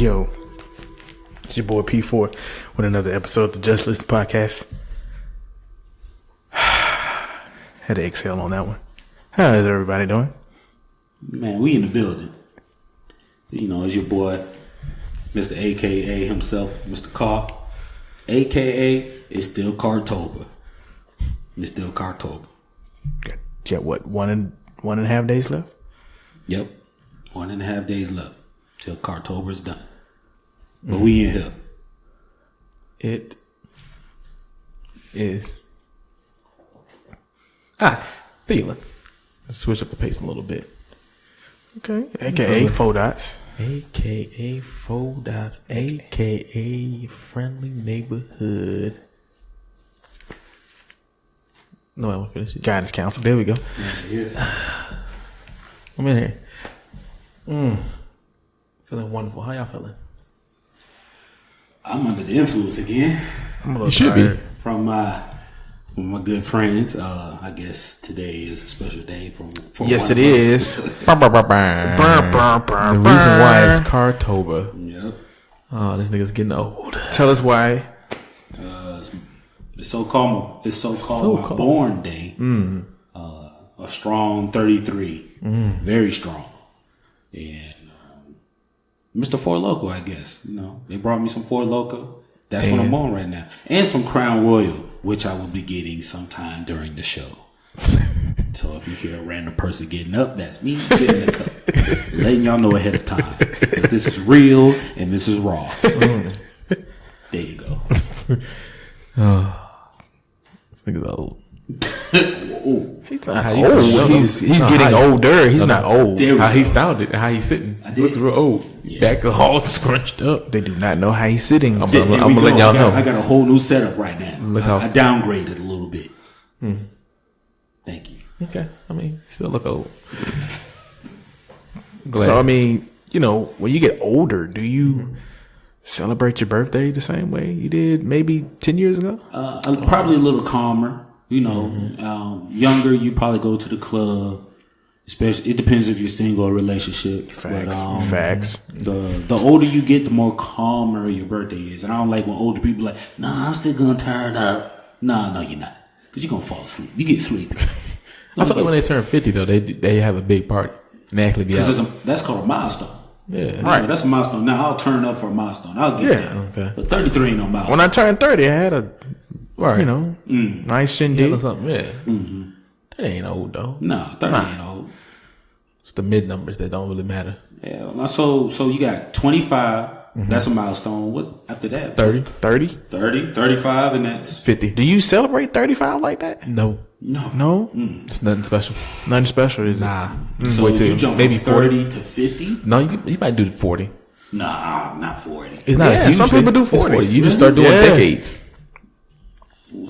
Yo, it's your boy P4 with another episode of the Just Listen podcast. Had to exhale on that one. How is everybody doing? Man, we in the building. You know, it's your boy, Mr. AKA himself, Mr. Carr. AKA, it's still Cartober. It's still Cartober. Got what, one and a half days left? Yep. 1.5 days left till Cartober's done. But we in here. It is feeling. Let's switch up the pace a little bit. Okay. AKA 4 dots. AKA 4 dots. AKA friendly neighborhood. No, I won't finish it. Guidance counselor. There we go. Yes. I'm in here. Feeling wonderful. How y'all feeling? I'm under the influence again. I'm a little You should tired. be. From my good friends. I guess today is a special day for Yes, one it of us. is. The reason why is Cartober. Yep. Oh, this nigga's getting old. Tell us why. It's so-called my born day. A strong 33. Very strong. And Mr. Four Loko, I guess. You know, they brought me some Four Loko. That's what I'm on right now. And some Crown Royal, which I will be getting sometime during the show. So if you hear a random person getting up, that's me getting the cup. Letting y'all know ahead of time. Because this is real and this is raw. There you go. This nigga's old. He's not How you old. sound? He's No, getting how you- older. He's not old. There we How he go. sounded, how he's sitting. I did. Looks real old. Yeah. Back all scrunched up. They do not know how he's sitting. I'm There gonna we let go. y'all know. I got a whole new setup right now. Look how- I downgraded a little bit. Thank you. Okay. I mean, still look old. Glad. So, I mean, you know, when you get older, do you celebrate your birthday the same way you did maybe 10 years ago? Probably a little calmer. You know, younger, you probably go to the club. Especially, it depends if you're single or relationship. Facts. But, Facts. The older you get, the more calmer your birthday is. And I don't like when older people are like, nah, I'm still gonna turn up. Nah, no, you're not, because you're gonna fall asleep. You get sleepy. I feel like when they turn 50 though, they have a big party. And they actually be out. Because that's called a milestone. Yeah. Right. That's a milestone. Now I'll turn up for a milestone. I'll get Yeah. there. Okay. But 33 ain't no milestone. When I turned 30, I had a, Right. you know, nice Yeah, shindig. or something. Yeah. That ain't old though. Nah, 30 ain't old. It's the mid numbers that don't really matter. Yeah. So you got 25. That's a milestone. What after that? 30, 30? 30, 35, and that's 50. Do you celebrate 35 like that? No. no. No? It's nothing special. Nothing special, is it? Nah. So Wait till you jump maybe from 40. 30 to 50? No, you might do 40. Nah, not 40. It's not Yeah, a huge some thing. people do It's 40. You just start doing Yeah. decades.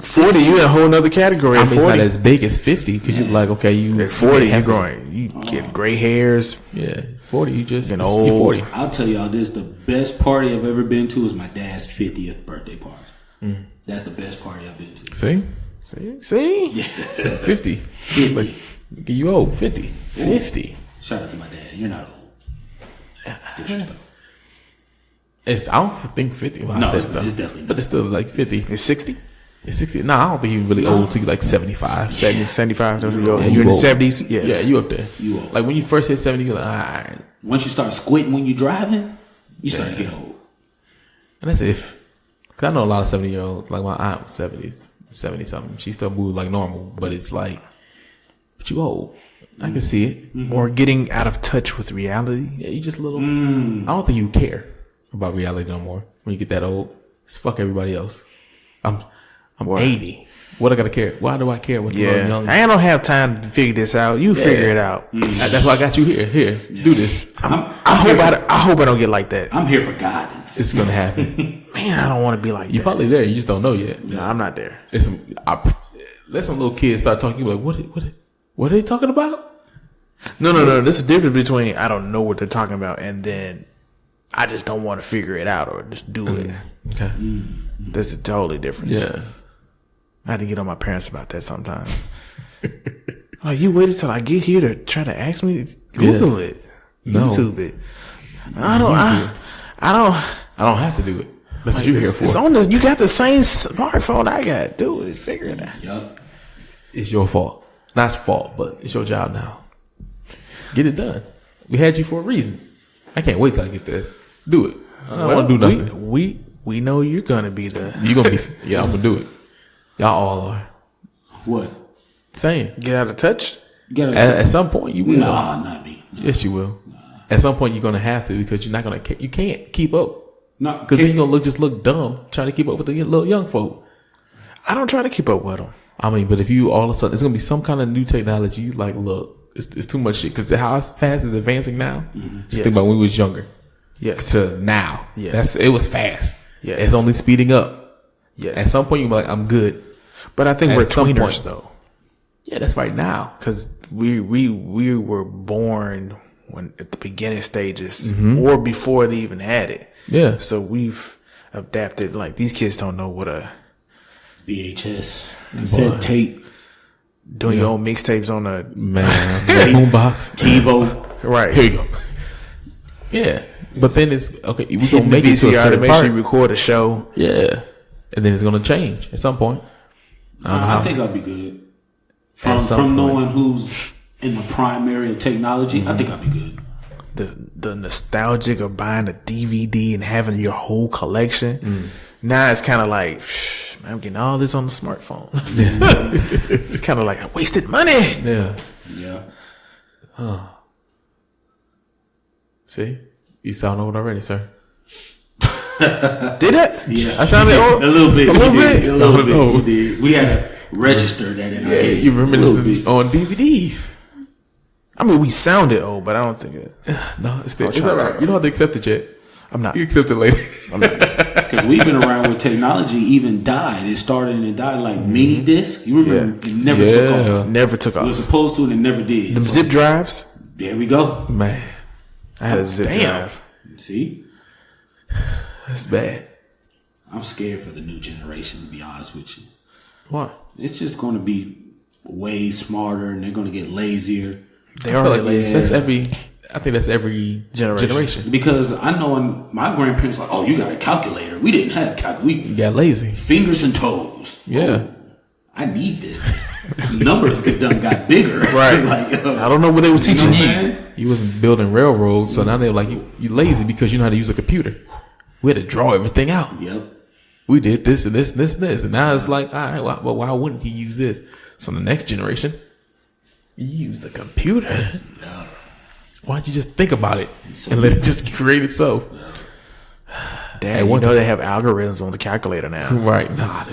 40, you in a whole nother category. I At mean, it's 40, not as big as 50 because you're like, okay, you at 40, you you're growing. You get gray hairs. Yeah, 40, you just Getting you're old. 40. I'll tell y'all this: the best party I've ever been to is my dad's 50th birthday party. That's the best party I've been to. See, See? 50. 50. Like, you old 50. 50. Shout out to my dad. You're not old. Disrespect. I don't think 50. Well, No, I said it's stuff, definitely not. but it's still like 50. It's 60? It's 60. Nah, I don't think you're really old till you like 75. 70, 75. You're Yeah, in the old. 70s? Yeah. Yeah, you up there. You old. Like when you first hit 70, you're like, all right. Once you start squinting when you're driving, you start to get old. And that's if. Because I know a lot of 70-year-olds, like my aunt was 70 something. She still moves like normal, but it's like, but you old. I can see it. Or getting out of touch with reality. Yeah, you just a little. I don't think you care about reality no more when you get that old. Just fuck everybody else. I'm 80. What I gotta care? Why do I care what the little Yeah. young? I don't have time to figure this out. You figure it out. That's why I got you here. Here, do this. I hope I don't get like that. I'm here for guidance. It's gonna happen. Man, I don't want to be like You're that. probably there. You just don't know yet. No, I'm not there. Let some little kids start talking. You like, what are they talking about? No. This is the difference between I don't know what they're talking about and then I just don't want to figure it out or just do it. Okay. That's a totally difference. Yeah. I had to get on my parents about that sometimes. Like, you waited till I get here to try to ask me to Google it, No. YouTube it. I don't have to do it. That's what you're here for. It's on the. You got the same smartphone I got. Do it. Figure it out. Yup. It's your fault. Not your fault, but it's your job now. Get it done. We had you for a reason. I can't wait till I get there. Do it. I don't want to do nothing. We know you're gonna be the. You're gonna be. Yeah, I'm gonna do it. Y'all all are. What? Same. Get out of touch. At some point, you will. Nah, not me. Nah. Yes, you will. Nah. At some point, you're gonna have to because you're not gonna. You can't keep up. No, because then you're gonna look dumb trying to keep up with the little young folk. I don't try to keep up with them. I mean, but if you all of a sudden, it's gonna be some kind of new technology. Like, look, it's too much shit because how fast it's advancing now. Mm-hmm. Just think about when we was younger. Yes. To now. Yes. It was fast. Yes. It's only speeding up. Yes. At some point, you'll be like, I'm good. But I think we're tweeners though. Yeah, that's right now. Because we were born when at the beginning stages or before they even had it. Yeah. So we've adapted. Like these kids don't know what a VHS cassette tape. Doing your own mixtapes on a boombox. TiVo. Right. Here you go. Yeah. But then it's okay. We're gonna make the it to a VCR certain to make part. sure you record a show. Yeah. And then it's gonna change at some point. I think I'll be good. From knowing who's in the primary of technology, I think I'll be good. The nostalgic of buying a DVD and having your whole collection. Now it's kind of like, man, I'm getting all this on the smartphone. It's kind of like I wasted money. Yeah. Yeah. Huh. See, you sound old already, sir. Did it? Yeah. I sounded old. A little bit. A little bit. A little bit. We had to register that in our head. You reminiscing on DVDs. I mean, we sounded old, but I don't think it. No, it's all right. You don't have to accept it yet. I'm not. You accept it later. I'm not. Because we've been around where technology even died. It started and it died like mini disc. You remember? It never took off. Never took off. It was supposed to and it never did. Them zip drives. There we go. Man, I had a zip drive. See? That's bad. I'm scared for the new generation, to be honest with you. Why? It's just going to be way smarter and they're going to get lazier. They are like lazy. I think that's every generation. Because I know when my grandparents were like, oh, you got a calculator. We didn't have a calculator. You got lazy. Fingers and toes. Yeah. Oh, I need this. Numbers got bigger. Right. Like, I don't know what they were teaching you. You wasn't building railroads, so now they're like, you lazy because you know how to use a computer. We had to draw everything out. Yep. We did this and this and this and this. And now it's like, all right, well, why wouldn't he use this? So the next generation, you use the computer. Yeah. Why don't you just think about it and let it just create itself? Dad, you know they have algorithms on the calculator now. Right. Nah,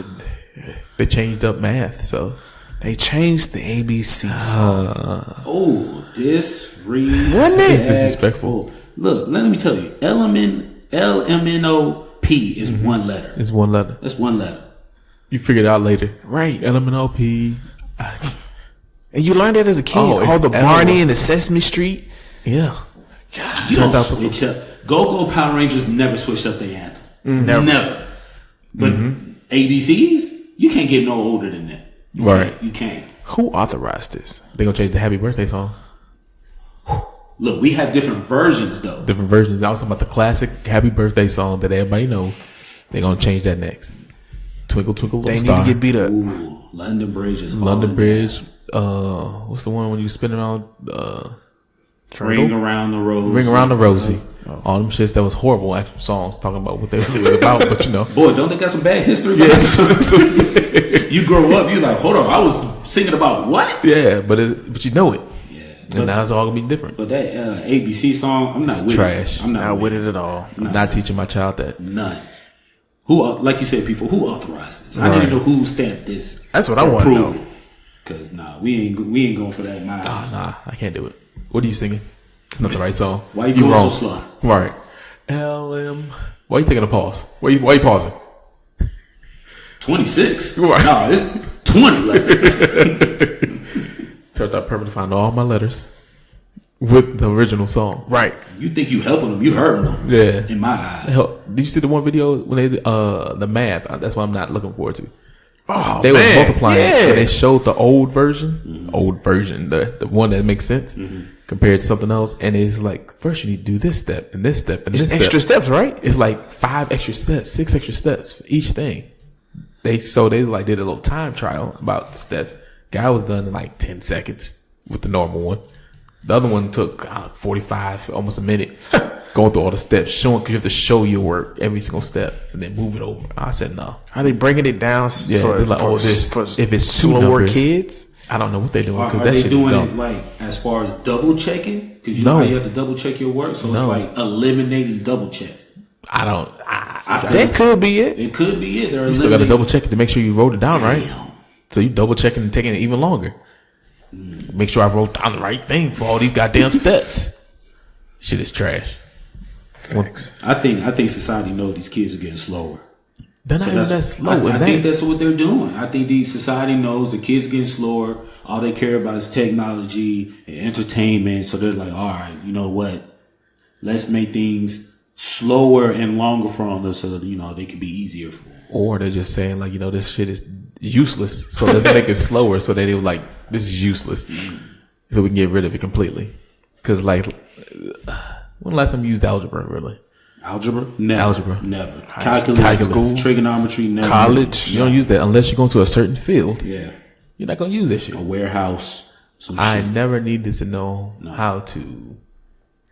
they changed up math, so. They changed the ABC song. Wasn't it? Disrespectful. Look, let me tell you. LMNOP is one letter. It's one letter. That's one letter. You figure it out later. Right. LMNOP. And you learned that as a kid. All the Barney and the Sesame Street. Yeah. God, you don't switch up. Go Power Rangers never switched up their anthem. Never. But ABCs, you can't get no older than that. You can't. Who authorized this? They're going to change the Happy Birthday song. Look, we have different versions, though. Different versions. I was talking about the classic Happy Birthday song that everybody knows. They're going to change that next. Twinkle, twinkle, little star. They need to get beat up. Ooh, London Bridge is London Bridge. What's the one when you spin around? Ring Around the Rosie. Ring Around the Rosie. All them shits that was horrible actual songs talking about what they were about, but you know. Boy, don't they got some bad history? You grow up, you like, hold on, I was singing about what? Yeah, but you know it. And now it's all gonna be different. But that ABC song, I'm not with trash. it. I'm not with it at all. I'm not teaching my child that. None. Who, like you said, people who authorized this? I need to know who stamped this. That's what I want to know. Because we ain't going for that. Nah, I can't do it. What are you singing? It's not the right song. Why you going so slow? Right. LM. Why are you taking a pause? Why you pausing? 26. Right. No, it's 20 letters. Turned out perfect to find all my letters with the original song. Right. You think you helping them? You hurting them. Yeah. In my eyes. Did you see the one video when they the math? That's what I'm not looking forward to. Oh, they were multiplying and they showed the old version, the one that makes sense. compared to something else. And it's like, first you need to do this step and this step and this step. Extra steps, right? It's like 5 extra steps, 6 extra steps for each thing. They like did a little time trial about the steps. Guy was done in like 10 seconds with the normal one. The other one took 45, almost a minute, going through all the steps, showing, because you have to show your work every single step and then move it over. I said no. Are they breaking it down? Yeah, for, like, for, if it's slower numbers, kids? I don't know what they're doing, because Are that they shit doing is it dumb. like as far as double checking? Because you know how you have to double check your work, so it's like eliminating double check. I don't. That could be it. It could be it. You still got to double check it to make sure you wrote it down right. So you double checking and taking it even longer. Make sure I wrote down the right thing for all these goddamn steps. Shit is trash. I think society knows these kids are getting slower. They're not even that slow. I think that's what they're doing. I think the society knows the kids getting slower. All they care about is technology and entertainment. So they're like, all right, you know what? Let's make things slower and longer for them so that, you know, they can be easier for them. Or they're just saying, like, you know, this shit is useless. So let's make it slower so that they were like, this is useless. So we can get rid of it completely. Because, like, when the last time you used algebra, really? Algebra? Never. Algebra. Never. Calculus, school, trigonometry, never. College. You don't use that unless you go into a certain field. Yeah. You're not going to use that shit. A warehouse. I never needed to know how to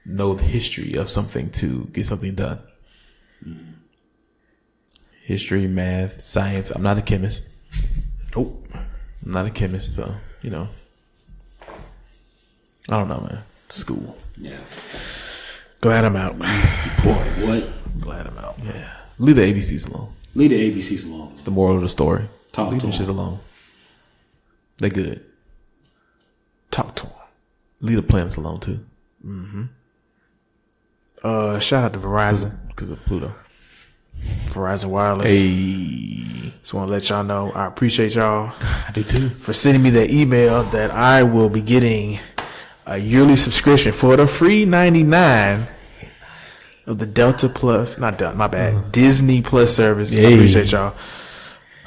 know the history of something to get something done. History, math, science. I'm not a chemist. Nope. I'm not a chemist, so, you know. I don't know, man. School. Yeah. Glad I'm out. Boy, what? Glad I'm out. Yeah. Leave the ABCs alone. Leave the ABCs alone. It's the moral of the story. Talk Leave to them them. shits alone. They good. Talk to him. Leave the planets alone, too. Shout out to Verizon. Because of Pluto. Verizon Wireless. Hey. Just want to let y'all know I appreciate y'all I do, too. for sending me that email that I will be getting a yearly subscription for the free $99 of the Delta Plus, not Delta, my bad, Disney Plus service. I appreciate y'all.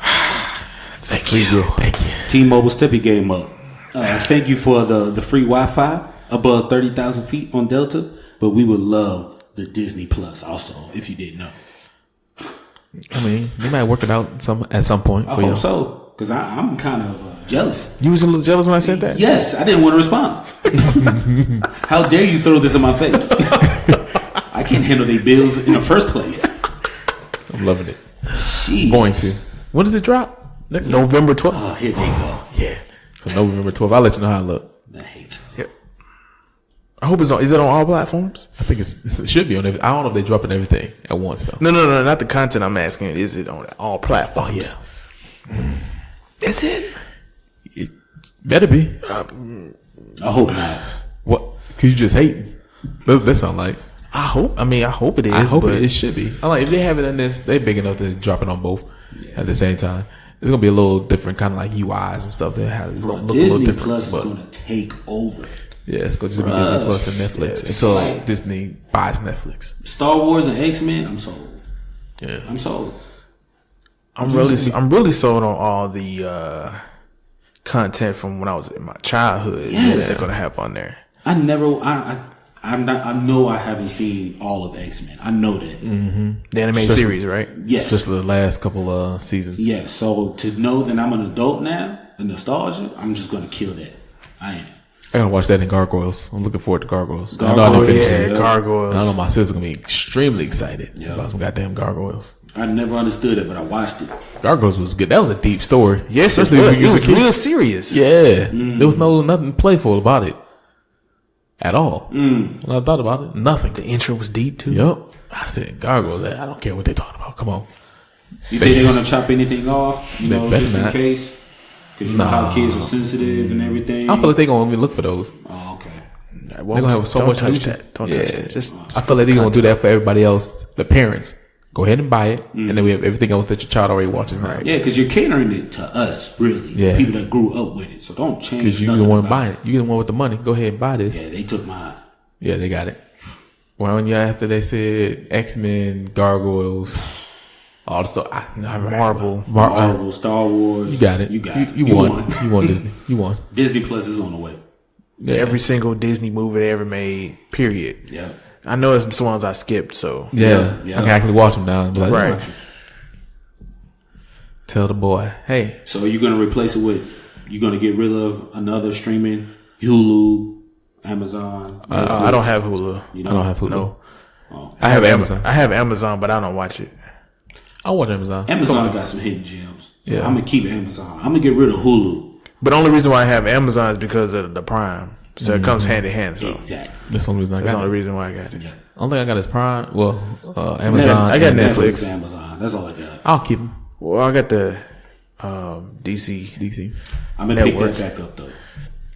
Thank you. Thank you. T-Mobile Steppy game up. Thank you for the free Wi-Fi above 30,000 feet on Delta, but we would love the Disney Plus also, if you didn't know. I mean, you might work it out at some point. I for hope you. so, because I'm kind of jealous. You was a little jealous when I said that? Yes, I didn't want to respond. How dare you throw this in my face? I can't handle their bills in the first place. I'm loving it. Jeez. Going to. When does it drop? November 12th. Oh, here they go. Yeah. So November 12th. I'll let you know how I look. I hate Yep. I hope it's on. Is it on all platforms? I think it should be on everything. I don't know if they're dropping everything at once, though. No, not the content I'm asking. Is it on all platforms? Oh, yeah. Is it? It better be. I hope not. What? Because you just hating. That sound like. I hope it is. I hope but it should be. I like if they have it in this, they big enough to drop it on both at the same time. It's gonna be a little different, kind of like UIs and stuff. They have it's gonna look a little Disney different. Plus is but going to take over. yeah, it's gonna just be Disney Plus and Netflix until Disney buys Netflix. Star Wars and X-Men, I'm sold. Yeah, I'm sold. I'm really sold on all the content from when I was in my childhood that they're gonna have on there. I know I haven't seen all of X-Men. I know that. The animated series, right? Yes. especially the last couple seasons. Yes. So to know that I'm an adult now, the nostalgia, I'm just going to kill that. I am. I gotta watch that in Gargoyles. I'm looking forward to Gargoyles. I Gargoyles, didn't finish it. Gargoyles. I know my sister's gonna be extremely excited Yeah. about some goddamn Gargoyles. I never understood it, but I watched it. Gargoyles was good. That was a deep story. Yes, it Especially was. when you It was was a kid. real serious. Yeah, there was nothing playful about it at all. When I thought about it, nothing. The intro was deep too. Yep. I said Gargoyles. I don't care what they're talking about. Come on. You think they're going to chop anything off? You They know, better just in not. case? Because you know how kids are sensitive and everything. I feel like they're gonna look for those. Oh, okay. They're gonna have so Don't much touch nudity. that. Don't touch that. Just I feel like they're gonna do that for everybody else. The parents, go ahead and buy it, and then we have everything else that your child already watches now. Yeah, because you're catering it to us, really. Yeah. People that grew up with it. So don't change Because you're nothing the one about buying it. You're the one with the money. Go ahead and buy this. Yeah, they took mine. Yeah, they got it. Well, when you after they said X-Men, Gargoyles, all the stuff. Marvel. Marvel, Star Wars. You got it. You got it. You won. You won Disney. You won. Disney Plus is on the way. Yeah. Every single Disney movie they ever made. Period. Yeah. I know it's some ones I skipped. So yeah. I can actually watch them now. And be like, right. Oh. Tell the boy, hey. So are you gonna replace it with? You gonna get rid of another streaming? Hulu, Amazon. I don't have Hulu. You I don't have Hulu. No. Oh. I have Amazon. I have Amazon, but I don't watch it. I watch Amazon. Amazon got some hidden gems. Yeah. I'm gonna keep Amazon. I'm gonna get rid of Hulu. But the only reason why I have Amazon is because of the Prime. So it comes hand in hand. So Exactly. That's the only reason I that's got the only it. reason why I got it. Yeah. Only thing I got is Prime. Well, Amazon. I got and Netflix. Amazon. That's all I got. I'll keep them. Well, I got the DC. I'm gonna pick Network. that back up though.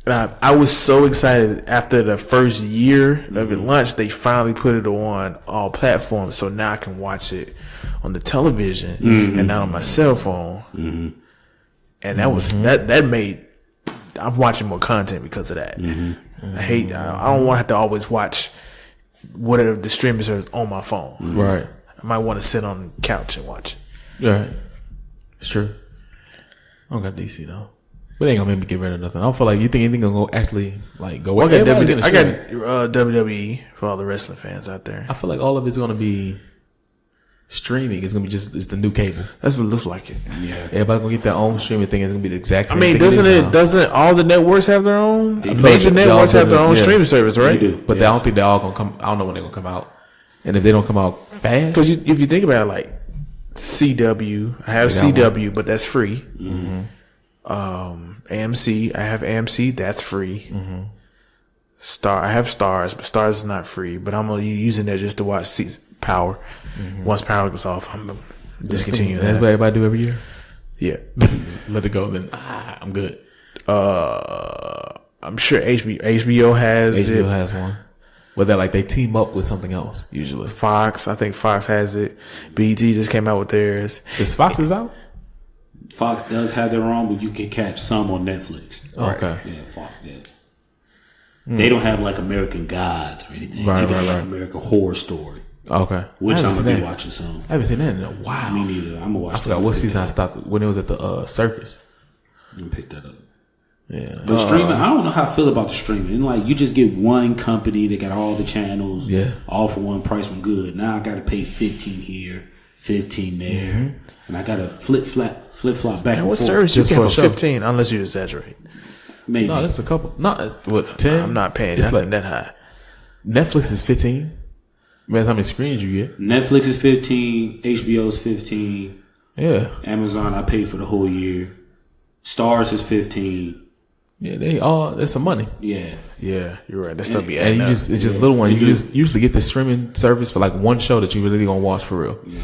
And I was so excited after the first year of it launched. They finally put it on all platforms, so now I can watch it on the television and not on my cell phone. And that was that made. I'm watching more content because of that. I don't want to have to always watch whatever the streaming service on my phone. Right. I might want to sit on the couch and watch it. Right. It's true. I don't got DC though. But it ain't gonna make me get rid of nothing. I don't feel like you think anything gonna go actually like go away. I got Everybody's gonna stream. WWE for all the wrestling fans out there. I feel like all of it's gonna be streaming. It's gonna be it's the new cable. That's what it looks like. It. Yeah. Everybody's gonna get their own streaming thing. It's gonna be the exact I same mean, thing. doesn't all the networks have their own? feel Major like they networks all have their do, own yeah. streaming service, right? They do. But I don't think they're all gonna come. I don't know when they're gonna come out. And if they don't come out fast, Because if you think about it, like CW, I have They got CW, but that's free. AMC, I have AMC, that's free. Star, I have Stars, but Stars is not free. But I'm only using that just to watch Power. Once Power goes off, I'm discontinuing that's that. what everybody do every year. Yeah, Let it go. Then I'm good. I'm sure HBO has HBO it. has one. But they team up with something else usually. Fox, I think Fox has it. BET just came out with theirs. Is Fox is out? Fox does have their own, but you can catch some on Netflix. Okay. Yeah, Fox. Yeah. They don't have like American Gods or anything. Right, they got right, like right. American Horror Story, Okay. which I I'm haven't gonna seen be that. watching soon. I haven't seen that in a while. Me neither. I'm gonna watch. I forgot what season I stopped when it was at the circus. You can pick that up. Yeah. But streaming, I don't know how I feel about the streaming. Like you just get one company that got all the channels, Yeah. all for one price, one good. Now I got to pay 15 here, 15 there, and I got to flip flop back. And what and forth. service you Just get for for a show. 15? Unless you exaggerate. Maybe. No, that's a couple. No, it's what 10. I'm not paying It's nothing like that high. Netflix is 15. That's how many screens you get. Netflix is 15, HBO is 15, Yeah. Amazon I paid for the whole year, Stars is 15. Yeah, they all. There's some money. Yeah. Yeah, you're right. That stuff be And adding you up. it's just little one. You just usually get the streaming service for like one show that you really gonna watch for real. Yeah.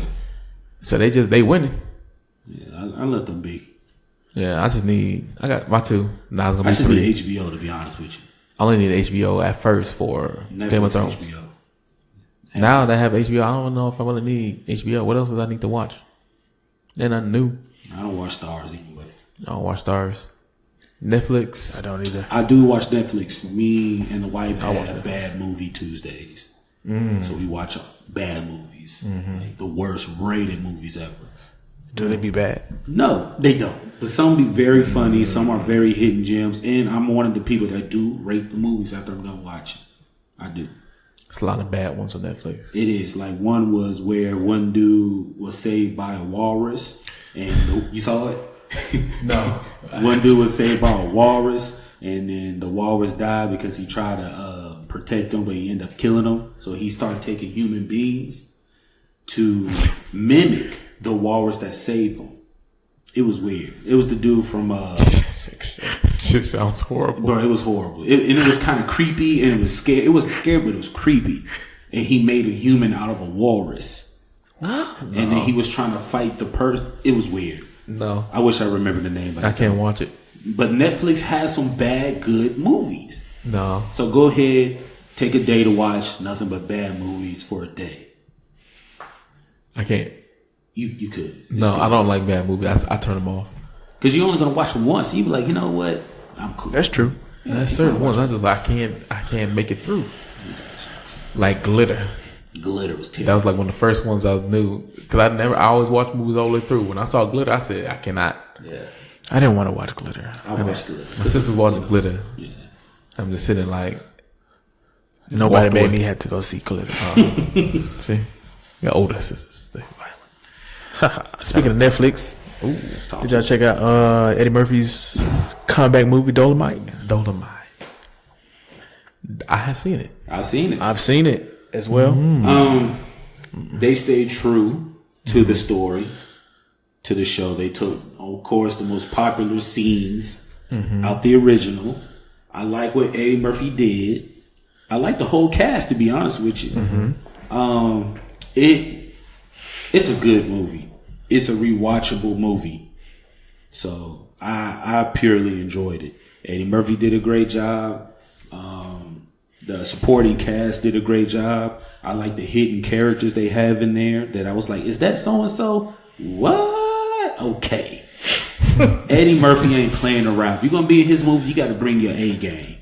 So they winning. Yeah, I let them be. Yeah, I got my two. Now it's gonna I be should 3. be HBO to be honest with you. I only need HBO at first for Netflix, Game of Thrones. HBO. Now that I have HBO, I don't know if I really need HBO. What else does I need to watch? Ain't nothing new. I don't watch Stars anyway. I don't watch Stars. Netflix. I don't either. I do watch Netflix. Me and the wife watch have Netflix. bad movie Tuesdays. So we watch bad movies. Like the worst rated movies ever. Do they be bad? No, they don't. But some be very funny. Some are very hidden gems. And I'm one of the people that do rate the movies after I'm done watching. I do. It's a lot of bad ones on Netflix. It is. Like one was where one dude was saved by a walrus. And you saw it? No. One dude was saved by a walrus. And then the walrus died because he tried to protect him, but he ended up killing him. So he started taking human beings to mimic the walrus that saved him. It was weird. It was the dude from Shit sounds horrible. bro, it was horrible. And it was kind of creepy and it was scary. It wasn't scary, but it was creepy. And he made a human out of a walrus. What? And then he was trying to fight the person. It was weird. No. I wish I remembered the name, but I can't watch it. But Netflix has some bad, good movies. No. So go ahead, take a day to watch nothing but bad movies for a day. I can't. You could. No, I don't like bad movies. I turn them off. Because you're only going to watch them once. You be like, you know what? I'm cool. That's true. There's certain ones I can't make it through. Like Glitter. Glitter was That terrible. was like one of the first ones I knew. Because I always watch movies all the way through. When I saw Glitter, I said, I cannot. Yeah. I didn't want to watch Glitter. I watched Glitter. My sister watched Glitter. Yeah. I'm just sitting like. Nobody made me have to go see Glitter. See, got older sisters. They're violent. Speaking of Netflix, did y'all check out Eddie Murphy's comeback movie Dolemite? Dolemite. I have seen it. I've seen it. I've seen it as well. They stayed true to the story, to the show. They took, of course, the most popular scenes out the original. I like what Eddie Murphy did. I like the whole cast, to be honest with you. It's a good movie. It's a rewatchable movie. So I purely enjoyed it. Eddie Murphy did a great job. The supporting cast did a great job. I like the hidden characters they have in there that I was like, is that so-and-so? What? Okay. Eddie Murphy ain't playing around. If you're going to be in his movie, you got to bring your A game.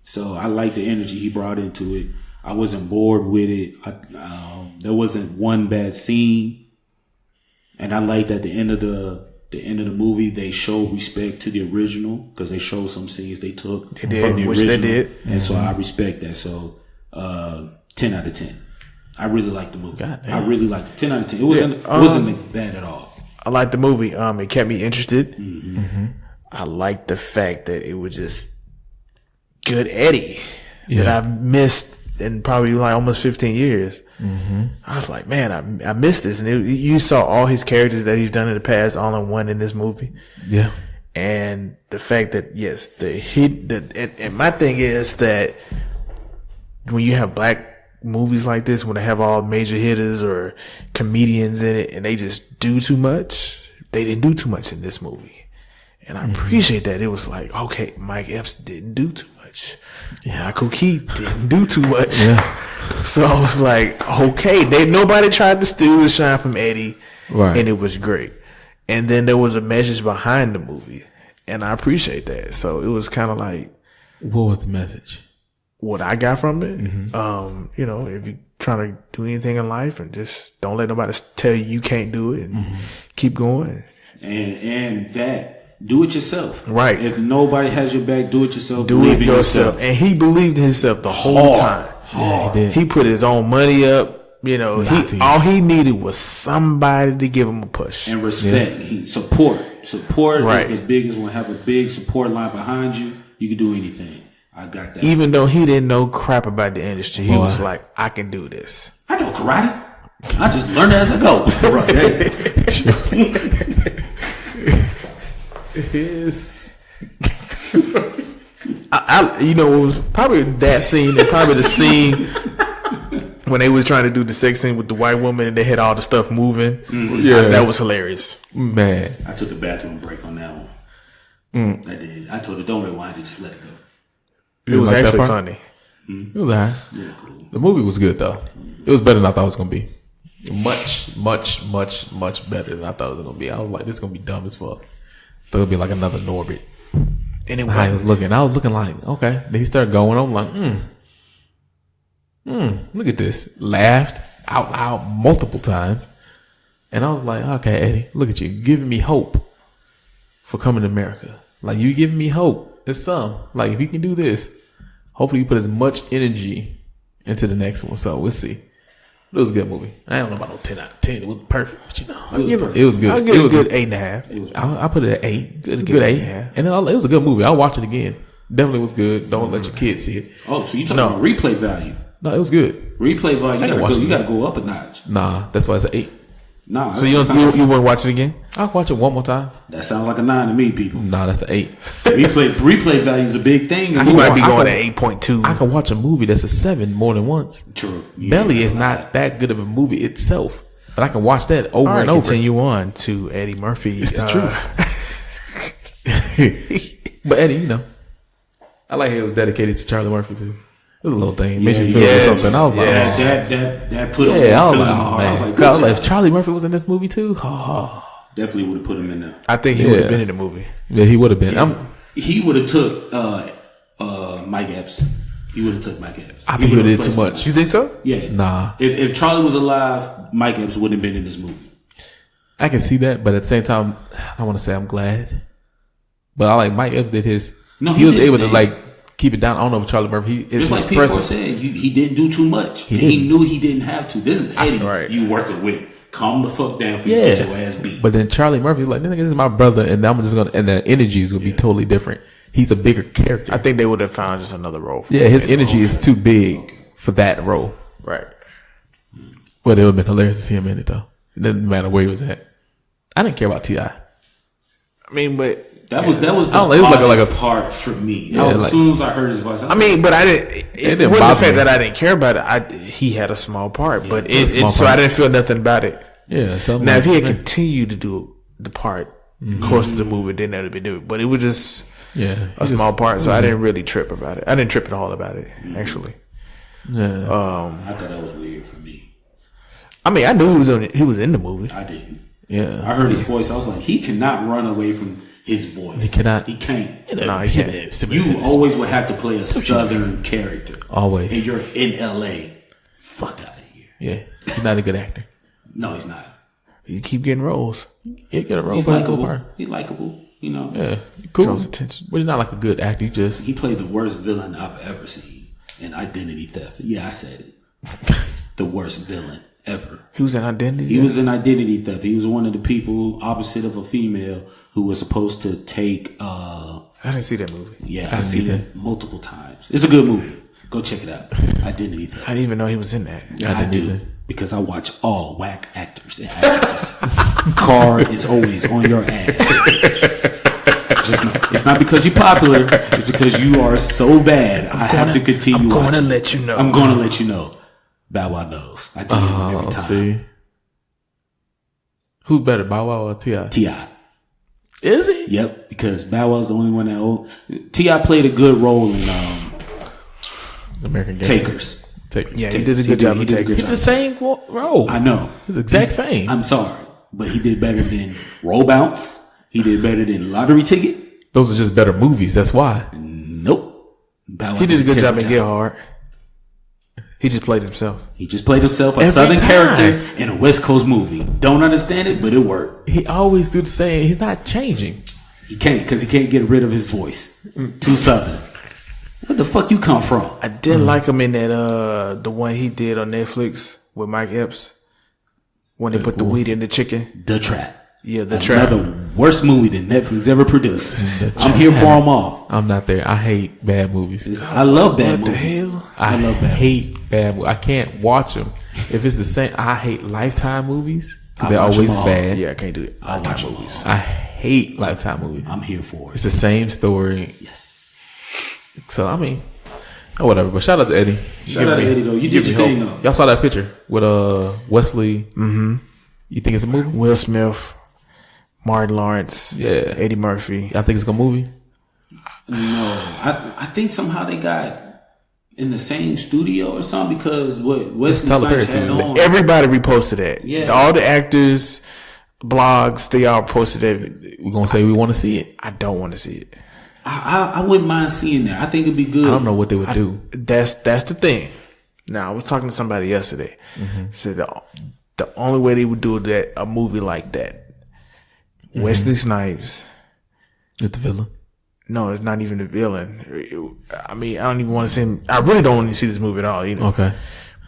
So I like the energy he brought into it. I wasn't bored with it. There wasn't one bad scene. And I liked at the end of the movie, they showed respect to the original because they showed some scenes they took from the original. They did. And so I respect that. So 10 out of 10. I really liked the movie. I really liked it. 10 out of 10. It wasn't bad at all. I liked the movie. It kept me interested. I liked the fact that it was just good Eddie that I've missed in probably like almost 15 years. I was like, man, I missed this. And you saw all his characters that he's done in the past all in one in this movie. Yeah. And the fact that, yes, and my thing is that when you have black movies like this, when they have all major hitters or comedians in it and they just do too much, they didn't do too much in this movie. And I appreciate that. It was like, okay, Mike Epps didn't do too much. Michael Keith didn't do too much. So I was like, okay, nobody tried to steal the shine from Eddie, and it was great. And then there was a message behind the movie, and I appreciate that. So it was kind of like, what was the message? What I got from it, if you're trying to do anything in life, and just don't let nobody tell you can't do it, and keep going. And that. Do it yourself. Right. If nobody has your back, do it yourself. Do it yourself. And he believed in himself the whole time. Yeah, he did. He put his own money up. All he needed was somebody to give him a push. And respect. Support is the biggest one. Have a big support line behind you. You can do anything. I got that. Even though he didn't know crap about the industry, he was like, I can do this. I know karate. I just learned it as I go. It is. It was probably that scene and probably the scene when they was trying to do the sex scene with the white woman and they had all the stuff moving. That was hilarious. Man. I took a bathroom break on that one. I did. I told her, don't rewind it, just let it go. It was like actually funny. It was alright. Yeah, cool. The movie was good though. It was better than I thought it was gonna be. Much, much, much, much better than I thought it was gonna be. I was like, this is gonna be dumb as fuck. Thought it would be like another Norbit. And I was looking like, okay. Then he started going. I'm like, look at this. Laughed out loud multiple times. And I was like, okay, Eddie, look at you. Giving me hope for coming to America. Like, you giving me hope. It's some. Like, if you can do this, hopefully you put as much energy into the next one. So we'll see. It was a good movie. I don't know about no 10 out of 10. It wasn't perfect, but it was good. I'll give it a good 8.5. I put it at 8. Good 8. And it was a good movie. I'll watch it again. Definitely was good. Don't let your kids see it. Oh, so you talking about replay value? No, it was good. Replay value. You gotta go up a notch. Nah, that's why it's an 8. Nah. So you want to watch it again? I'll watch it one more time. That sounds like a 9 to me, people. Nah, that's an 8. Replay value is a big thing. You might be going at 8.2. I can watch a movie that's a 7 more than once. True. Belly is not that good of a movie itself, but I can watch that over and over. Continue on to Eddie Murphy. It's the truth. But Eddie, I like how it was dedicated to Charlie Murphy too. It was a little thing. It made you feel something. I was like, that put him. Yeah, I was like, I was like, if Charlie Murphy was in this movie too, definitely would have put him in there. I think he would have been in the movie. Yeah, he would have been. Yeah. He would have took Mike Epps. He would have took Mike Epps. I think he would have did too much. You think so? Yeah. Nah. If Charlie was alive, Mike Epps wouldn't have been in this movie. I can see that, but at the same time, I don't want to say I'm glad. But I like Mike Epps did his. No, he was able to like keep it down. I don't know if Charlie Murphy. Just like people said, he didn't do too much. He knew he didn't have to. This is Eddie you working with. Calm the fuck down for you get your ass beat. But then Charlie Murphy's like, this is my brother, and I'm just gonna, and the energy is gonna be totally different. He's a bigger character. I think they would have found just another role. For his energy is too big for that role. Right. Well, it would have been hilarious to see him in it though. It doesn't matter where he was at. I didn't care about T.I. I mean, but that was the hardest part for me. As soon as I heard his voice, but I didn't. It wasn't the fact that I didn't care about it. He had a small part, but so I didn't feel nothing about it. Yeah. Now, if he had continued to do the part, course of the movie, then that would be different. But it was just a small part, so I didn't really trip about it. I didn't trip at all about it, actually. Yeah. I thought that was weird for me. I mean, I knew he was in the movie. I didn't. Yeah. I heard his voice. I was like, he cannot run away from his voice. He cannot. He can't. No, he can't. You always would have to play a Southern character. Always. And you're in L.A. Fuck out of here. Yeah. He's not a good actor. No, he's not. You keep getting roles. He get a role. He's likable. He's likable. You know. Yeah. Cool. Draws attention. But he's not like a good actor. He played the worst villain I've ever seen in Identity Theft. Yeah, I said it. The worst villain ever. He was in Identity. He was in Identity Theft. He was one of the people opposite of a female who was supposed to take. I didn't see that movie. Yeah, I've seen it multiple times. It's a good movie. Go check it out. Identity Theft. I didn't even know he was in that. I do because I watch all whack actors and actresses. Car is always on your ass. It's not because you're popular. It's because you are so bad. I have to continue watching. I'm going to let you know. I'm going to let you know. Bow Wow knows. I do it every time. See. Who's better, Bow Wow or T.I.? T.I. Is he? Yep, because Bow Wow's the only one that T.I. played a good role in American Takers. Yeah, he did a good job in Takers. He's the same role. I know. He's the exact same. I'm sorry, but he did better than Roll Bounce. He did better than Lottery Ticket. Those are just better movies. That's why. Nope. Bow Wow he did a good job in Get Hard. He just played himself. He just played himself, a Southern character in a West Coast movie. Don't understand it, but it worked. He always do the same. He's not changing. He can't because he can't get rid of his voice. Too Southern. Where the fuck you come from? I didn't like him in that the one he did on Netflix with Mike Epps when they put the weed in the chicken. The Trap. Yeah, The Trap. Another worst movie that Netflix ever produced. I'm here for them all. I'm not there. I hate bad movies. I love bad movies. What the hell? I love bad. Hate bad movies. I can't watch them. If it's the same, I hate Lifetime movies because they're always bad. Yeah, I can't do it. I watch movies. I hate Lifetime movies. I'm here for it. It's the same story. Yes. So I mean, whatever. But shout out to Eddie. Shout out to Eddie though. You did your thing though. Y'all saw that picture with Wesley. Mm-hmm. You think it's a movie? Will Smith, Martin Lawrence, Eddie Murphy. I think it's a movie. No, I think somehow they got in the same studio or something because what Wesley Snipes had on. Everybody reposted that. Yeah, all the actors, blogs, they all posted it. We're gonna say we want to see it. I don't want to see it. I wouldn't mind seeing that. I think it'd be good. I don't know what they would do. That's the thing. Now I was talking to somebody yesterday. Said the only way they would do that a movie like that. Wesley Snipes. Is the villain? No, it's not even the villain. I mean, I don't even want to see him. I really don't want to see this movie at all, you know. Okay.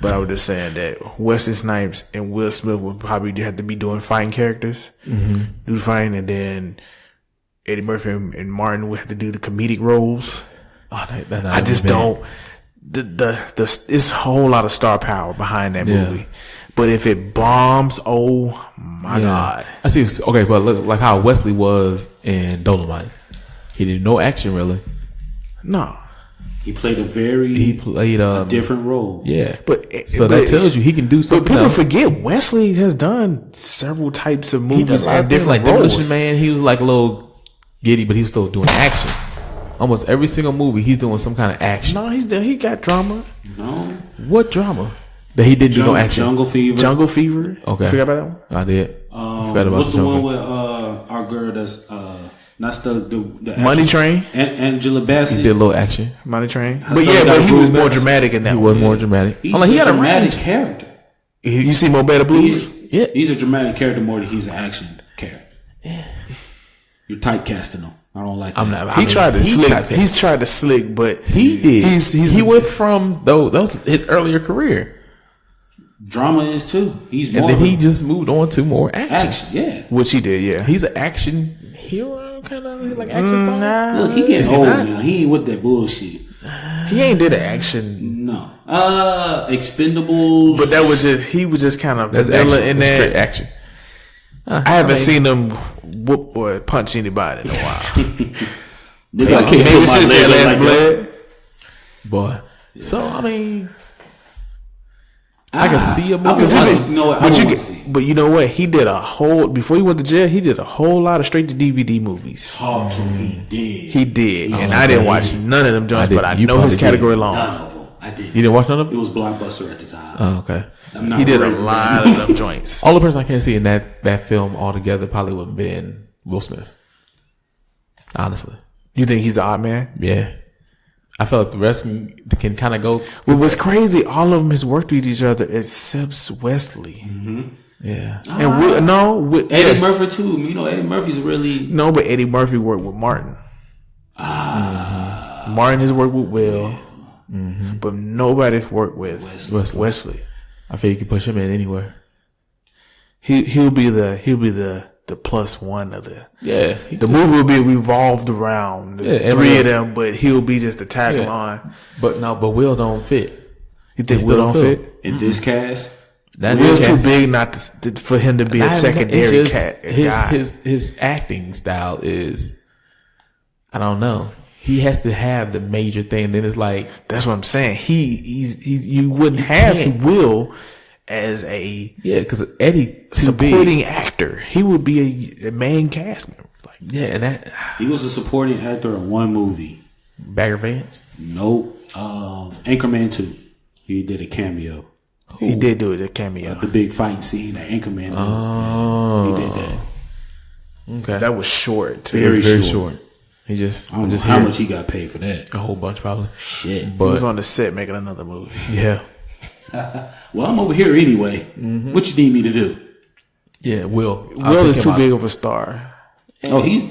But I was just saying that Wesley Snipes and Will Smith would probably have to be doing fighting characters, do the fighting, and then Eddie Murphy and Martin would have to do the comedic roles. Oh, I just don't. It's a whole lot of star power behind that movie. But if it bombs, oh my God! I see. Okay, but look, like how Wesley was in Dolemite, he did no action really. No, he played a different role. Yeah, but that tells you he can do something. But people forget Wesley has done several types of movies and different like roles. Demolition Man, he was like a little giddy, but he was still doing action. Almost every single movie, he's doing some kind of action. No, he got drama. No, what drama? That he didn't do no action. Jungle Fever. Okay. You forgot about that one? I did. I forgot about what's the one with our girl that's not the Money Train? Angela Bassett. He did a little action. Money Train. But he was more dramatic in that one. He was more dramatic. He had a dramatic character. You see Mo Better Blues? He's a dramatic character more than he's an action character. Yeah. You're typecasting him. I don't like that. I'm not. He's tried to slick, but he did. He went from though that was his earlier career. Drama is too. He's more. And then he just moved on to more action. Yeah. Which he did. Yeah. He's an action hero, kind of like action star. Nah. Look, he getting old now. He ain't with that bullshit. He ain't did an action. No. Expendables. But that was just he was just kind of vanilla in that. Straight action. I haven't seen him whoop or punch anybody in a while. Maybe since their last blood. Boy. So I mean, I can see a movie. But you know what? He did a whole before he went to jail. He did a whole lot of straight to DVD movies. Talk to me. He did, and I didn't watch none of them joints, but I know his category alone. None of them. I did. You didn't watch none of them? It was Blockbuster at the time. Oh, okay. He did a lot of them joints. All the person I can't see in that film altogether probably would have been Will Smith. Honestly. You think he's the odd man? Yeah. I feel like the rest can kind of go. Well, what's crazy, all of them has worked with each other except Wesley. Mm-hmm. Yeah. And Eddie Murphy too. You know, Eddie Murphy's really but Eddie Murphy worked with Martin. Martin has worked with Will, but nobody's worked with Wesley. I feel you can push him in anywhere. He'll be the plus one of the the movie will be revolved around the three of them, but he'll be just the tag along. But Will don't fit. You think Will don't fit in this cast? Will's too big for him to be a secondary guy. His acting style is, I don't know. He has to have the major thing. Then it's like that's what I'm saying. You wouldn't have Will as because Eddie supporting actor. He would be a main cast member. And he was a supporting actor in one movie. Bagger Vance? Nope. Anchorman 2. He did a cameo. He did do a cameo. The big fight scene at Anchorman. Oh, he did that. Okay, that was short. Too. Very short. He just I don't know how much he got paid for that. A whole bunch probably. Shit. But he was on the set making another movie. Yeah. Well, I'm over here anyway. What you need me to do? Yeah, Will is too big of a star. Oh, he's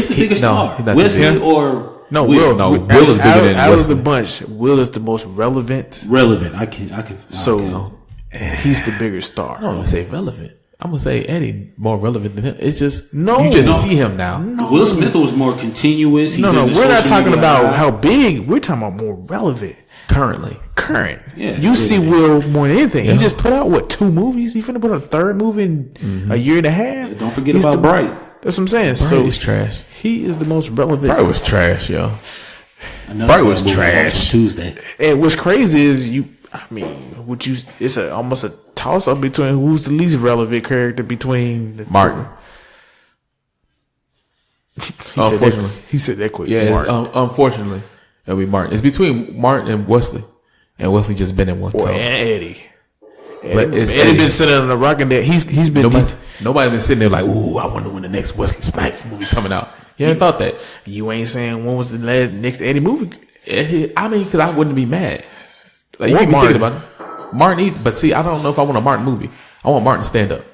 the biggest star. Wesley or no, Will. No, Will is bigger than out Wesley. of the bunch, Will is the most relevant. I can. So he's the bigger star. I don't want to say relevant. I'm gonna say Eddie more relevant than him. It's just you see him now. Will Smith was more continuous. We're not talking about how big. We're talking about more relevant. Current. Yeah, you see Will more than anything. He just put out 2 movies. He's finna put out a 3rd movie in a year and a half. Yeah, don't forget about Bright. That's what I'm saying. Bright is trash. He is the most relevant. Bright was trash, yo. Bright was trash. Tuesday. And what's crazy is it's almost a toss up between who's the least relevant character between Martin. Unfortunately, he said that quick. Yeah, unfortunately, it'll be Martin. It's between Martin and Wesley Just been in one. And Eddie. Eddie been sitting on the rocking there. He's been nobody been sitting there like, ooh, I wonder when the next Wesley Snipes movie coming out. You ain't thought that. You ain't saying when was the next Eddie movie? I mean, because I wouldn't be mad. Like you be thinking about it. Martin, but see, I don't know if I want a Martin movie. I want Martin to stand up.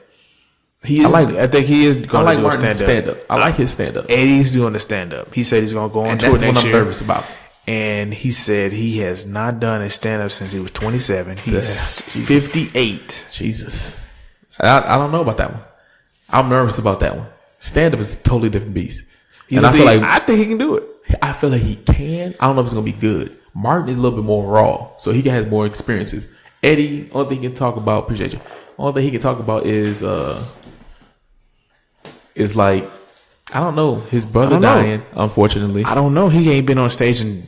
I think he is going to do a stand up. I like his stand up. Eddie's doing the stand up. He said he's going to go on tour next year. That's what I'm nervous about. And he said he has not done a stand up since he was 27. He's 58. Jesus. I don't know about that one. I'm nervous about that one. Stand up is a totally different beast. I think he can do it. I feel like he can. I don't know if it's going to be good. Martin is a little bit more raw, so he has more experiences. Eddie, only thing he can talk about, appreciate you. Only thing he can talk about is like, I don't know, his brother dying, unfortunately. I don't know. He ain't been on stage in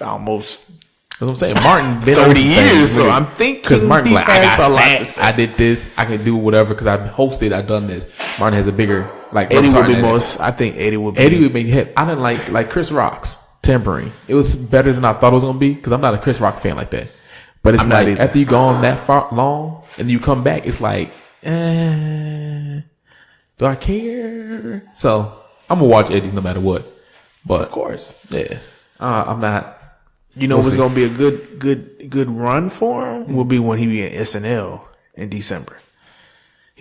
almost, that's what I'm saying. Martin been 30 years, so I'm thinking because Martin like, I got a lot fat, to say. I did this, I can do whatever because I hosted, I done this. Martin has a bigger Eddie would be most. I think Eddie would make hit. I didn't like Chris Rock's Tempering. It was better than I thought it was gonna be because I'm not a Chris Rock fan like that. But it's like after you go on that far long and you come back, it's like, do I care? So I'm gonna watch Eddie's no matter what. But of course, yeah, I'm not. You know what's gonna be a good run for him will be when he be in SNL in December.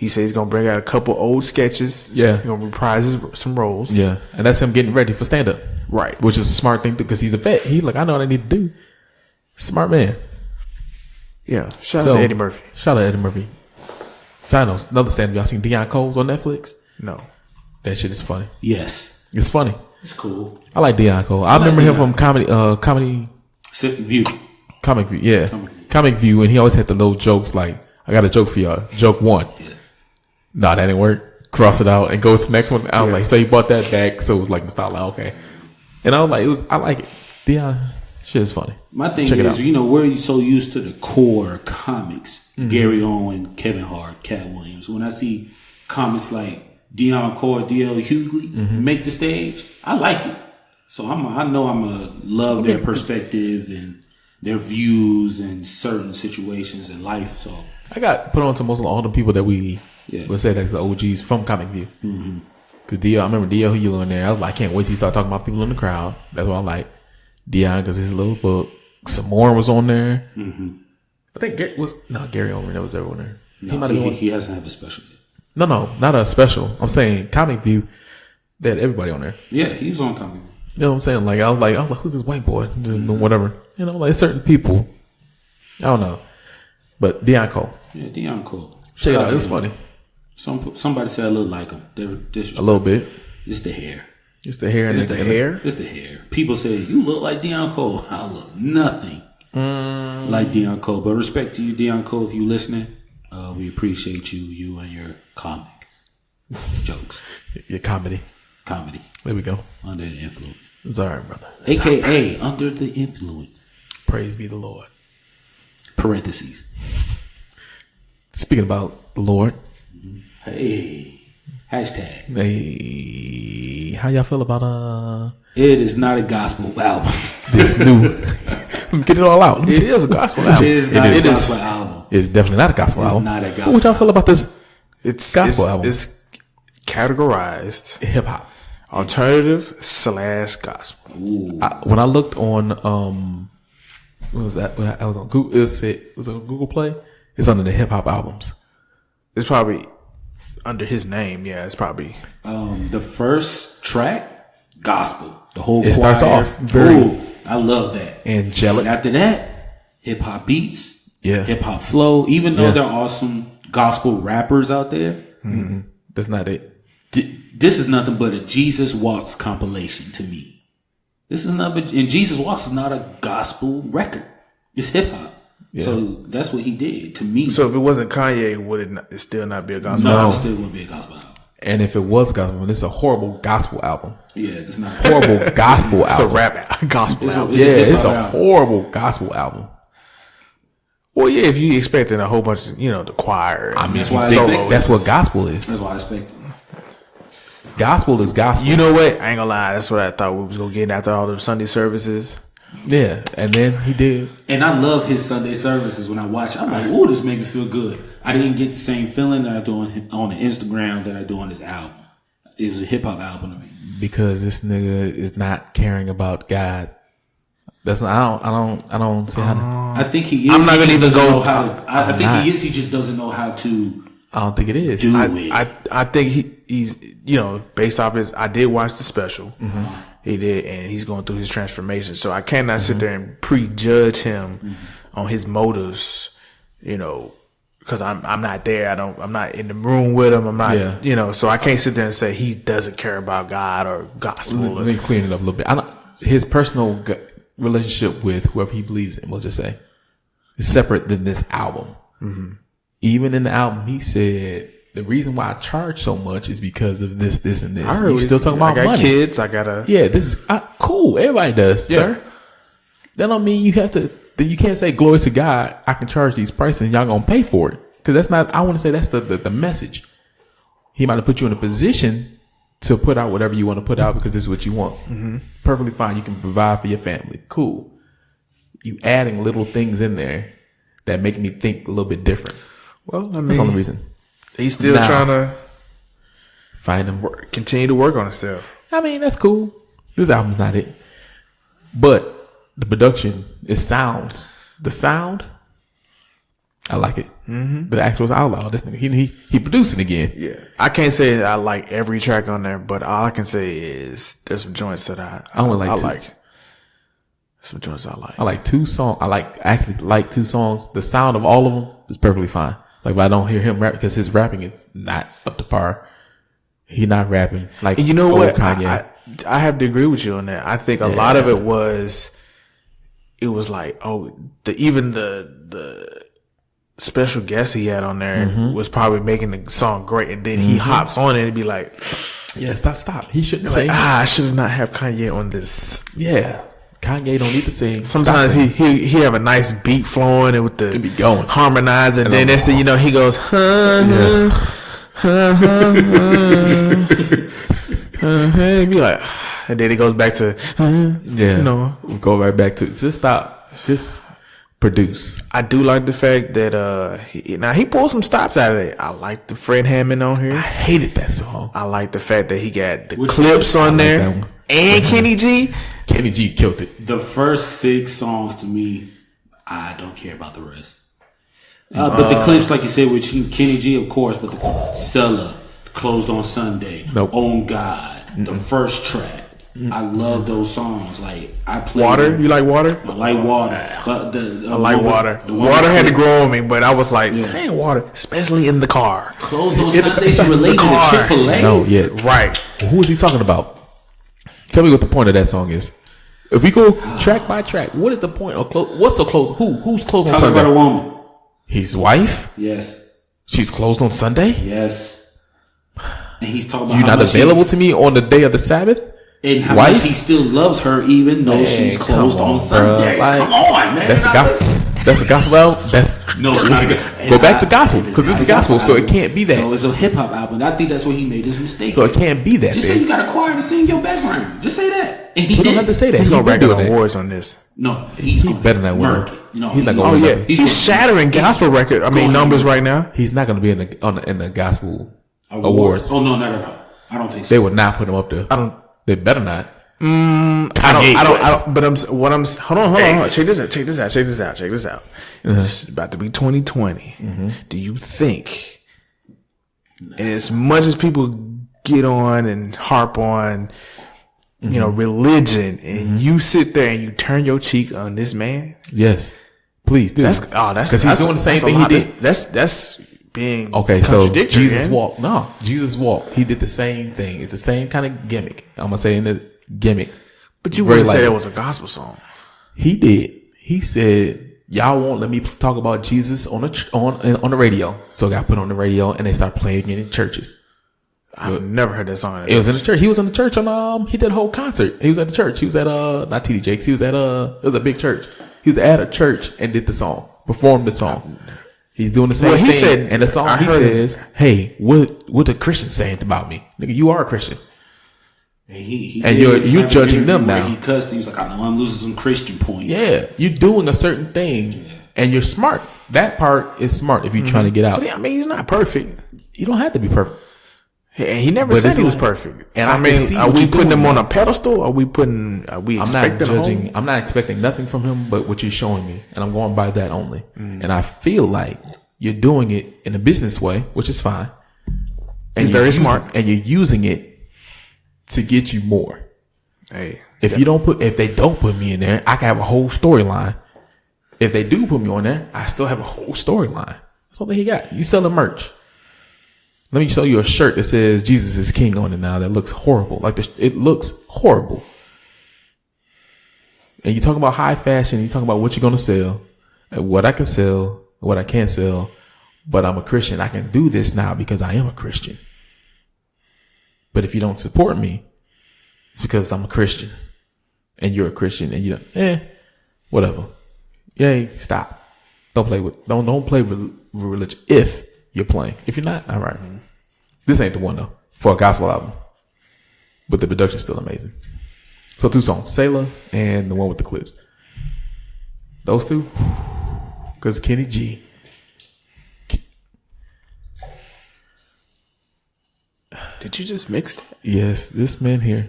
He said he's gonna bring out a couple old sketches. Yeah. He's gonna reprise some roles. Yeah, and that's him getting ready for stand up. Right. Which is a smart thing because he's a vet. He like, I know what I need to do. Smart man. Yeah. Shout out to Eddie Murphy. Shout out to Eddie Murphy. Side note, another stand up. Y'all seen Deion Coles on Netflix? No. That shit is funny. Yes. It's funny. It's cool. I like Deion Cole. I remember him from comedy View. Comic View, yeah. Comic View, and he always had the little jokes like, I got a joke for y'all. Joke 1. Yeah. Nah, that didn't work. Cross it out and go to the next one. I was like, so he bought that back, so it was like nostalgia. Okay. And I was like, I like it. Deion, shit is funny. My thing is, we're so used to the core comics. Gary Owen, Kevin Hart, Cat Williams. When I see comics like Deion Cole, D.L. Hughley make the stage, I like it. So I know I'm gonna love their perspective and their views in certain situations in life. So I got put on to most of all the people that we would say that's the OGs from Comic View. Because I remember D.L. Hughley in there. I was like, I can't wait till you start talking about people in the crowd. That's what I like. Deion because his little book. Samora was on there. I think Gary Owen. That was everyone there. No, he hasn't had a special yet. No, not a special. I'm saying Comic View. They had everybody on there. Yeah, he was on Comic View. You know what I'm saying? Like I was like, who's this white boy? Just whatever. You know, like certain people. I don't know. But Deion Cole. Yeah, Deion Cole. Check it out. It was funny. Somebody said I look like him. A little bit. It's the hair. It's the hair. It's the hair. It's the hair. People say you look like Deion Cole. I look nothing like Deion Cole. But respect to you, Deion Cole, if you listening. We appreciate you and your comic jokes. Your comedy. There we go. Under the influence. It's all right, brother. AKA under the influence. Praise be the Lord. Parentheses. Speaking about the Lord. Hey. Hashtag. Hey. How y'all feel about It is not a gospel album. This new get it all out. It is a gospel album. It is not a gospel album. It's definitely not a gospel album. It's not a gospel. What y'all feel about this? It's gospel album. It's categorized hip hop, alternative / gospel. When I looked on what was that? I was on Google. It was on Google Play. It's under the hip hop albums. It's probably under his name. Yeah, it's probably the first track, gospel. The whole it choir. Starts off very I love that. Angelic. And after that, hip hop beats, hip hop flow. Even though there are some gospel rappers out there, that's not it. This is nothing but a Jesus Walks compilation to me. This is nothing but, and Jesus Walks is not a gospel record. It's hip hop. Yeah. So that's what he did to me. So if it wasn't Kanye, would it still not be a gospel album? No, it still wouldn't be a gospel album. And if it was gospel, it's a horrible gospel album. Yeah, it's not horrible gospel album. It's a rap gospel album. It's a horrible gospel album. Well, yeah, if you expecting a whole bunch of, the choir. I mean, that's what gospel is. That's why I expect. Gospel is gospel. You know what? I ain't gonna lie. That's what I thought we was gonna get after all the Sunday services. Yeah, and then he did. And I love his Sunday services. When I watch, I'm like, "Oh, this made me feel good." I didn't get the same feeling that I do on the Instagram that I do on this album. It was a hip hop album to me because this nigga is not caring about God. That's what I don't see how. I think he is. I'm not gonna even go. I think he is. He just doesn't know how to. I don't think it is. I think he's based off his. I did watch the special. He did, and he's going through his transformation. So I cannot sit there and prejudge him on his motives. Because I'm not there. I'm not in the room with him. I'm not. So I can't sit there and say he doesn't care about God or gospel. Let me clean it up a little bit. His personal relationship with whoever he believes in, we'll just say, is separate than this album. Even in the album, he said the reason why I charge so much is because of this, and this. He's still talking about money. I got kids. I gotta. Yeah, this is cool. Everybody does, sir. That don't mean you have to. Then you can't say glory to God. I can charge these prices, and y'all gonna pay for it because that's not. I want to say that's the message. He might have put you in a position to put out whatever you want to put out because this is what you want. Perfectly fine. You can provide for your family. Cool. You adding little things in there that make me think a little bit different. Well, I mean, that's the only reason. He's still trying to find him. Continue to work on himself. I mean, that's cool. This album's not it. But the production, the sound, I I like it. Mm-hmm. The actual outlaw. This nigga, he producing again. Yeah, I can't say I like every track on there, but all I can say is there's some joints that I like. Some joints I like. I like 2 songs. I actually like 2 songs. The sound of all of them is perfectly fine. Like if I don't hear him rap because his rapping is not up to par. He not rapping like, and you know what? Kanye. I have to agree with you on that. I think a lot of it was like, even the special guest he had on there was probably making the song great, and then he hops on it and be like, yeah, stop. He shouldn't sing. I should not have Kanye on this. Yeah. Kanye don't need to sing. Sometimes he have a nice beat flowing and with the be going harmonizing, and then next thing you know, he goes, and be like, and then it goes back to, we'll go right back to just stop, just produce. I do like the fact that he pulled some stops out of it. I like the Fred Hammond on here. I hated that song. I like the fact that he got the clips on there, and Kenny G. Kenny G killed it. The first 6 songs to me, I don't care about the rest. But the clips, like you said, with Kenny G, of course, but the Seller, Closed on Sunday, On God, the first track. I love those songs. Like I play Water. You like Water? I like Water. But I like Water. Water had to grow on me, but I was like, dang, Water, especially in the car. Closed on Sundays related to Chick-fil-A. No, yeah, right. Well, who is he talking about? Tell me what the point of that song is. If we go track by track, what is the point of close? What's the close? Who's closed on Sunday? Talking about a woman. His wife? Yes. She's closed on Sunday? Yes. And he's talking about you not available to me on the day of the Sabbath? And how much he still loves her even though she's closed on Sunday. Like, come on, man. That's the gospel. That's the gospel album. Go back to gospel because this is gospel, so it can't be that. So it's a hip hop album. I think that's where he made his mistake. So it can't be that. Just say you got a choir to sing your background. Just say that. And he don't have to say that. He's gonna rack up awards on this. No, he's better than work. You know, he's not gonna. Oh yeah, he's shattering gospel record. I mean numbers right now. He's not gonna be in the gospel awards. Oh no, not at all. I don't think so. They would not put him up there. They better not. I don't. But hold on. Check this out. It's about to be 2020. Do you think, and as much as people get on and harp on, you know, religion, and you sit there and you turn your cheek on this man? Yes, please do. That's because he's doing the same thing he did. That's being okay. So Jesus walked. No, Jesus walked. He did the same thing. It's the same kind of gimmick. I'm gonna say in the gimmick. But you wouldn't say it was a gospel song. He did. He said, "Y'all won't let me talk about Jesus on the radio." So it got put on the radio, and they started playing it in churches. I've never heard that song. It was in the church. He was in the church on he did a whole concert. He was at the church. He was at not TD Jakes. He was at it was a big church. He was at a church and did the song, performed the song. He's doing the same thing. He said, and the song he says, "Hey, what the Christians saying about me? Nigga, you are a Christian." And you're judging them now. He cussed. He was like, "I know I'm losing some Christian points." Yeah, you're doing a certain thing, and you're smart. That part is smart if you're trying to get out. But I mean, he's not perfect. You don't have to be perfect. And he never said he was perfect. And so, I mean, are we putting him on a pedestal? Are we expecting judging? I'm not expecting nothing from him, but what you're showing me, and I'm going by that only. And I feel like you're doing it in a business way, which is fine. And he's very smart, and you're using it to get you more. Hey, if they don't put me in there, I can have a whole storyline. If they do put me on there, I still have a whole storyline. That's all that he got. You selling merch. Let me show you a shirt that says Jesus is King on it now. That looks horrible. It looks horrible. And you talking about high fashion. You talking about what you're gonna sell, and what I can sell, what I can't sell. But I'm a Christian. I can do this now because I am a Christian. But if you don't support me, it's because I'm a Christian and you're a Christian and you whatever. Yay, stop. Don't play with religion if you're playing. If you're not, all right. This ain't the one though for a gospel album. But the production's still amazing. So 2 songs, Sailor and the one with the clips. Those 2. Because Kenny G. Did you just mix that? Yes, this man here.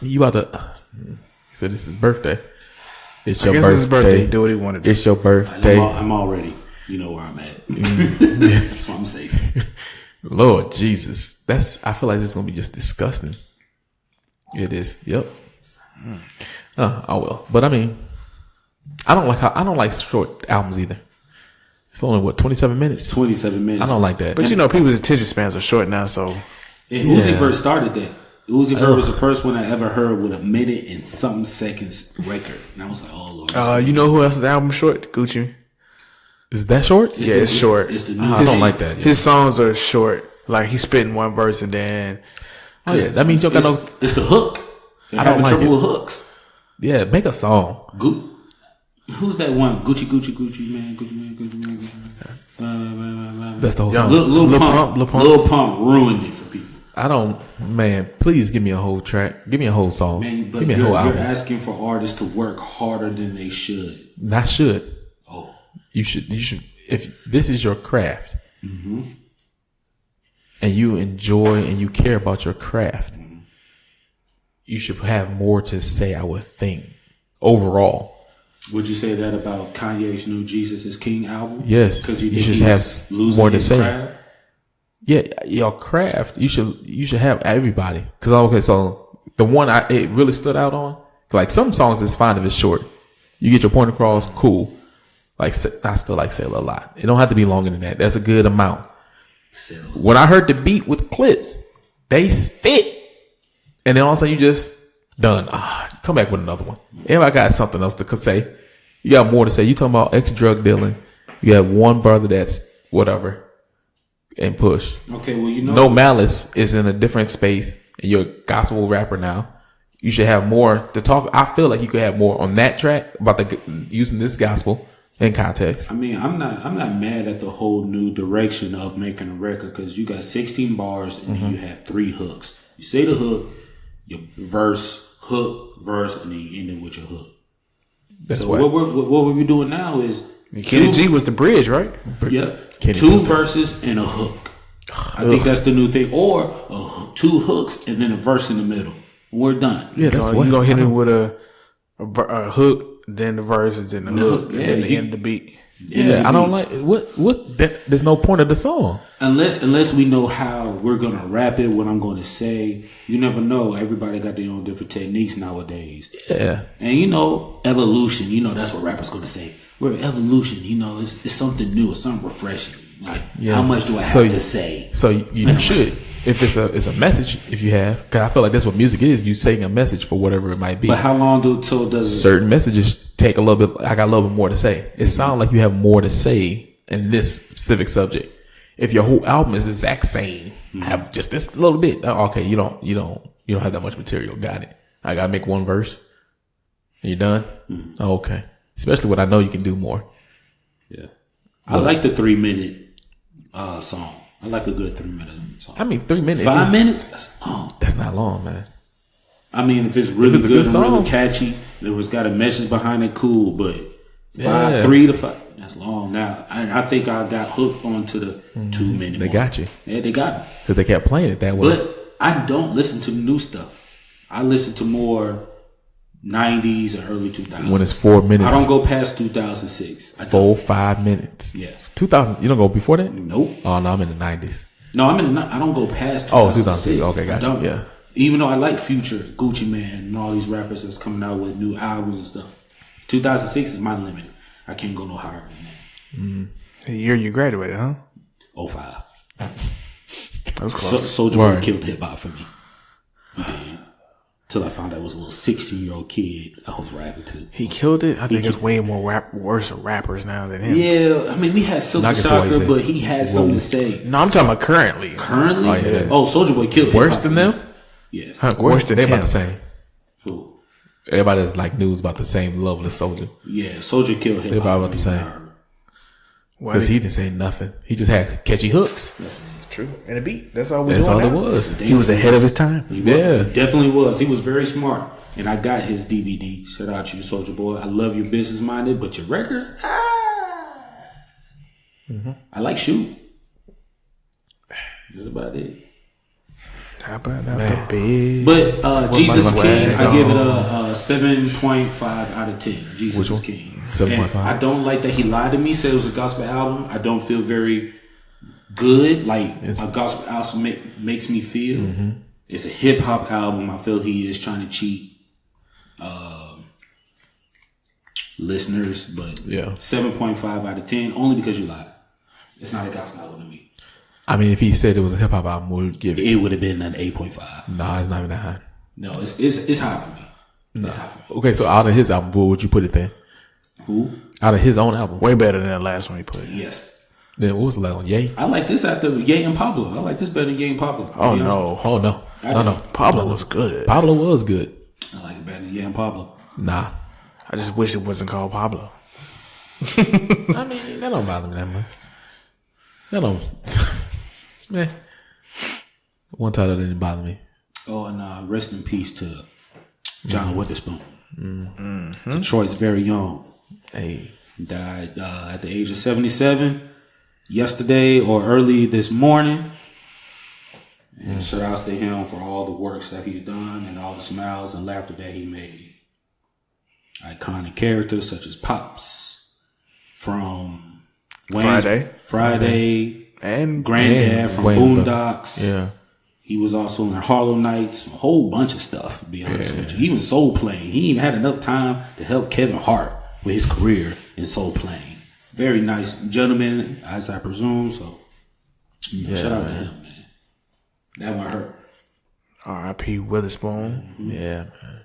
You about to. He said this is his birthday. It's your I guess birthday. It's his birthday. Do what he wanted to do. It's your birthday. I'm already. You know where I'm at. That's why I'm safe. Lord Jesus, I feel like this is gonna be just disgusting. It is. Yep. Oh well, but I mean, I don't like short albums either. It's only 27 minutes. 27 minutes. I don't like that. But people's attention spans are short now, so. And Uzi Vert started that. Uzi Vert was the first one I ever heard with a minute and something seconds record, and I was like, "Oh Lord." You know who else's album short? Gucci. Is that short? It's short. It's the new. I don't like that. Yeah. His songs are short. Like he's spitting one verse and then. Oh yeah, that means you don't got no. It's the hook. I don't like trouble it. with hooks. Yeah, make a song. Who's that one? Gucci man, Gucci man. That's the whole song. Lil Pump ruined it for people. Please give me a whole track. Give me a whole song. Man, but give me a whole album. You're asking for artists to work harder than they should. Not should. Oh. You should. If this is your craft, and you enjoy and you care about your craft, you should have more to say, I would think, overall. Would you say that about Kanye's new Jesus is King album? Yes. Because you should have more to say. Craft? Yeah, your craft, you should have everybody. Because, so the one it really stood out on, like some songs is fine if it's short. You get your point across, cool. Like, I still like Sailor a lot. It don't have to be longer than that. That's a good amount. When I heard the beat with clips, they spit. And then all of a sudden you just done. Come back with another one. Everybody got something else to say. You got more to say. You talking about ex-drug dealing. You have one brother that's whatever. And push. Okay, well, you know. No Malice is in a different space. And you're a gospel rapper now. You should have more to talk. I feel like you could have more on that track about using this gospel in context. I mean, I'm not mad at the whole new direction of making a record because you got 16 bars and then you have 3 hooks. You say the hook, your verse, hook, verse, and then you end it with your hook. That's so what we're doing now is Kenny G was the bridge, right? Yeah, Two verses and a hook. I think that's the new thing, or 2 hooks and then a verse in the middle. We're done. Yeah, that's what you're gonna hit him with a hook, then the verse, and then the hook, and then the end of the beat. Yeah, I don't like what that. There's no point of the song unless we know how we're gonna rap it. What I'm going to say, you never know. Everybody got their own different techniques nowadays. Yeah, and evolution. That's what rappers gonna say. We're evolution. It's something new. It's something refreshing. Like how much do I have to say? So you should. If it's a message, if you have, because I feel like that's what music is. You saying a message for whatever it might be. But how long does certain messages take a little bit? I got a little bit more to say. It sounds like you have more to say in this specific subject. If your whole album is the exact same, have just this little bit. Okay, you don't have that much material. Got it. I gotta make one verse. And you're done. Oh, okay. Especially when I know you can do more. Yeah, I like the 3-minute song. I like a good 3-minute song. I mean, 3 minutes. 5 minutes? That's long. That's not long, man. I mean, if it's really good and really catchy, and it was got a message behind it, cool. But 3 to 5, that's long. Now, I think I got hooked onto the 2-minute. They got you. Yeah, they got me. Because they kept playing it that way. But I don't listen to new stuff. I listen to more 90s or early 2000s. When it's 4 minutes. I don't go past 2006. 5 minutes. Yeah. 2000. You don't go before that? Nope. Oh no, I'm in the 90s. No, I don't go past 2006. 2006. Okay, gotcha. Yeah. Even though I like Future, Gucci Man, and all these rappers that's coming out with new albums and stuff. 2006 is my limit. I can't go no higher than that. The year you graduated, huh? 05. That was close. Soulja Boy killed hip hop for me. He did. Till I found out it was a little 16-year-old kid I was rapping to. He killed it? I think there's way more worse rappers now than him. Yeah, I mean, we had Silk Shocker, but he had something to say. No, I'm talking about currently. Currently? Oh, yeah. Soulja Boy killed worse than them? Yeah. Worse than they him. about the same. Cool. Everybody's like news about the same level as Soulja. Yeah, Soulja killed hip hop. They're about the same. Because he didn't say nothing. He just had catchy hooks. That's true. And a beat. That's all we That's all now. it was. He was ahead of his time. He definitely was. He was very smart. And I got his DVD. Shout out to you, Soulja Boy. I love your business minded, but your records, I like Shoot. That's about it. How about the big? But Jesus is King. I give it a 7.5 out of 10. Jesus is King. 7.5. I don't like that he lied to me. Said it was a gospel album. I don't feel very good. Like a gospel album makes me feel. Mm-hmm. It's a hip hop album. I feel he is trying to cheat listeners, but 7.5 out of 10 only because you lied. It's not a gospel album to me. I mean, if he said it was a hip hop album, we would give it. It would have been an 8.5. Nah, it's not even that high. No, it's high for me. No. Okay, so out of his album, where would you put it then? Who? Out of his own album. Way better than the last one he put. Yes. Then what was the last one? Ye? I like this after Ye and Pablo. I like this better than Ye and Pablo. Oh, no. Oh, no. No. Pablo was good. Pablo was good. I like it better than Ye and Pablo. Nah. I just wish it wasn't called Pablo. I mean, that don't bother me that much. That don't. One title didn't bother me. Oh, and rest in peace to John Witherspoon. Mm-hmm. Detroit's very young. Hey. Died at the age of 77 yesterday or early this morning. And shout outs to him for all the works that he's done and all the smiles and laughter that he made. Iconic characters such as Pops from Friday and Granddad from Boondocks. Yeah. He was also in Harlem Nights, a whole bunch of stuff, to be honest with you. Even Soul Plane. He even had enough time to help Kevin Hart with his career in Soul Plane. Very nice gentleman, as I presume. So, shout out to him, man. That one hurt. R.I.P. Witherspoon. Mm-hmm. Yeah, man.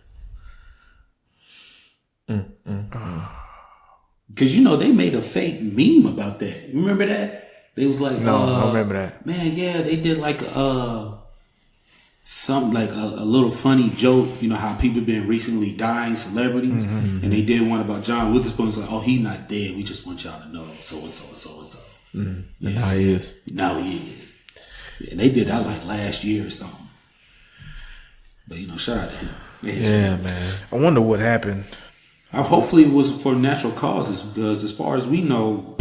Because, they made a fake meme about that. You remember that? They was like, no, I don't remember that. Man, yeah, they did like something like a little funny joke. You know how people been recently dying celebrities, and they did one about John Witherspoon. It's like, oh, he's not dead. We just want y'all to know so and so and so and so. And now he is. Now he is. Yeah, and they did that like last year or something. But shout out to him. Yeah, man. I wonder what happened. Hopefully it was for natural causes, because as far as we know,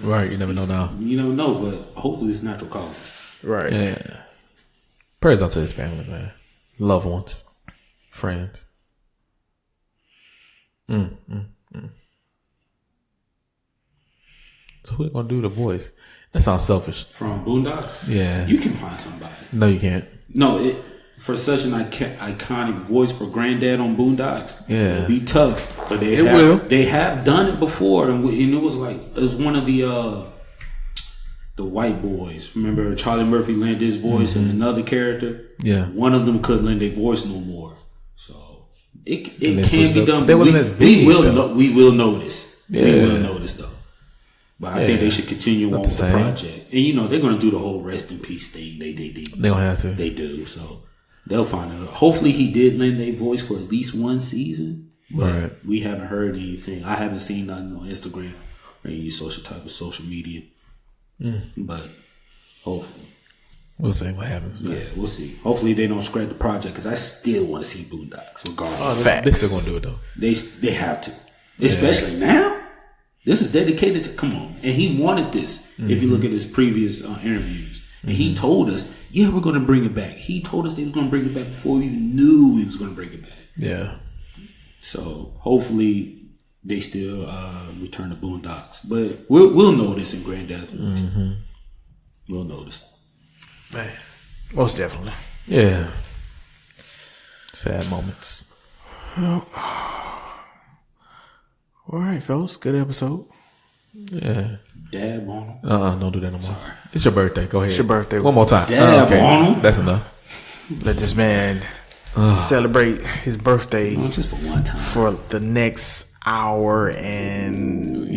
right, you never know now. You never know, but hopefully it's natural causes. Right. Yeah. Prayers out to his family, man. Loved ones. Friends. So who gonna do the voice? That sounds selfish. From Boondocks? Yeah. You can find somebody. No, you can't. No, for such an iconic voice for Granddad on Boondocks, it'll be tough. But they have done it before, and it was one of the white boys. Remember Charlie Murphy lent his voice and another character? Yeah. One of them couldn't lend their voice no more. So it can be done. They wasn't as big. We will notice. Yeah. We will notice though. But I think they should continue on with the project. And they're gonna do the whole rest in peace thing. They don't have to. They do, so they'll find it. Hopefully he did lend their voice for at least one season. But we haven't heard anything. I haven't seen nothing on Instagram or any social media. But hopefully. We'll see what happens. Man. Yeah, we'll see. Hopefully they don't scrap the project, because I still want to see Boondocks regardless. They're still gonna do it though. They have to. Especially now. This is dedicated to, come on. And he wanted this. If you look at his previous interviews. And he told us, we're going to bring it back. He told us they was going to bring it back before we even knew he was going to bring it back. Yeah. So hopefully they still return to Boondocks. But we'll notice in Granddad's voice. We'll notice. Man, most definitely. Yeah. Sad moments. All right, fellas. Good episode. Yeah. Dab on him. Don't do that no more. Sorry. It's your birthday. Go ahead. It's your birthday. One more time. Dab on him. That's enough. Let this man celebrate his birthday just for one time. For the next hour and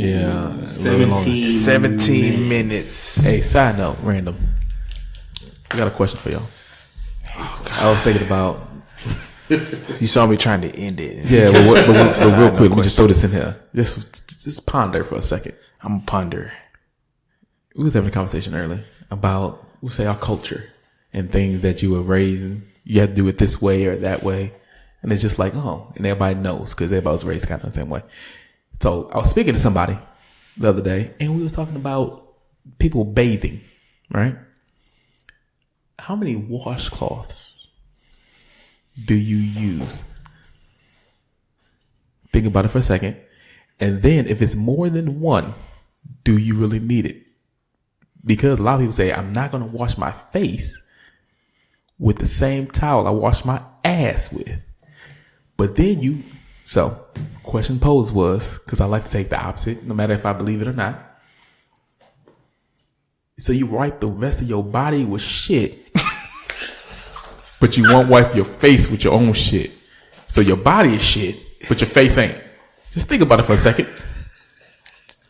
17 minutes. Hey, side note, random. I got a question for y'all. I was thinking about. You saw me trying to end it. Yeah, but real quick, let me just throw this in here. Just ponder for a second. I'm a ponder. We was having a conversation earlier about, we'll say, our culture and things that you were raised in. You had to do it this way or that way. And it's just like, and everybody knows because everybody was raised kind of the same way. So I was speaking to somebody the other day and we was talking about people bathing, right? How many washcloths do you use Think about it for a second. And then if it's more than one, do you really need it? Because a lot of people say, I'm not going to wash my face with the same towel I wash my ass with. But then question posed was, because I like to take the opposite, no matter if I believe it or not. So you wipe the rest of your body with shit, but you won't wipe your face with your own shit. So your body is shit, but your face ain't. Just think about it for a second.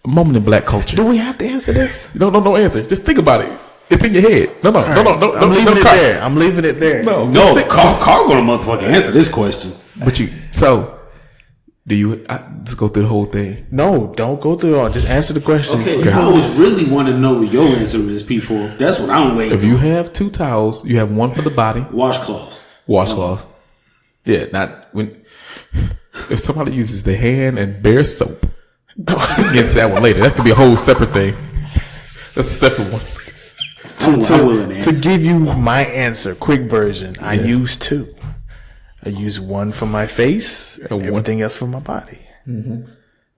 A moment in black culture. Do we have to answer this? No answer. Just think about it. It's in your head. No. I'm leaving it there. I'm leaving it there. No, Carl gonna motherfucking answer this question. But do you just go through the whole thing? No, don't go through it all. Just answer the question. Okay, I always really want to know what your answer is, P4. That's what I'm waiting for. If you have 2 towels, you have one for the body. Washcloths. Yeah, not when. If somebody uses the hand and bare soap, we can get to that one later. That could be a whole separate thing. That's a separate one. To give you my answer, quick version, I use 2. I use one for my face and everything else for my body. Mm-hmm.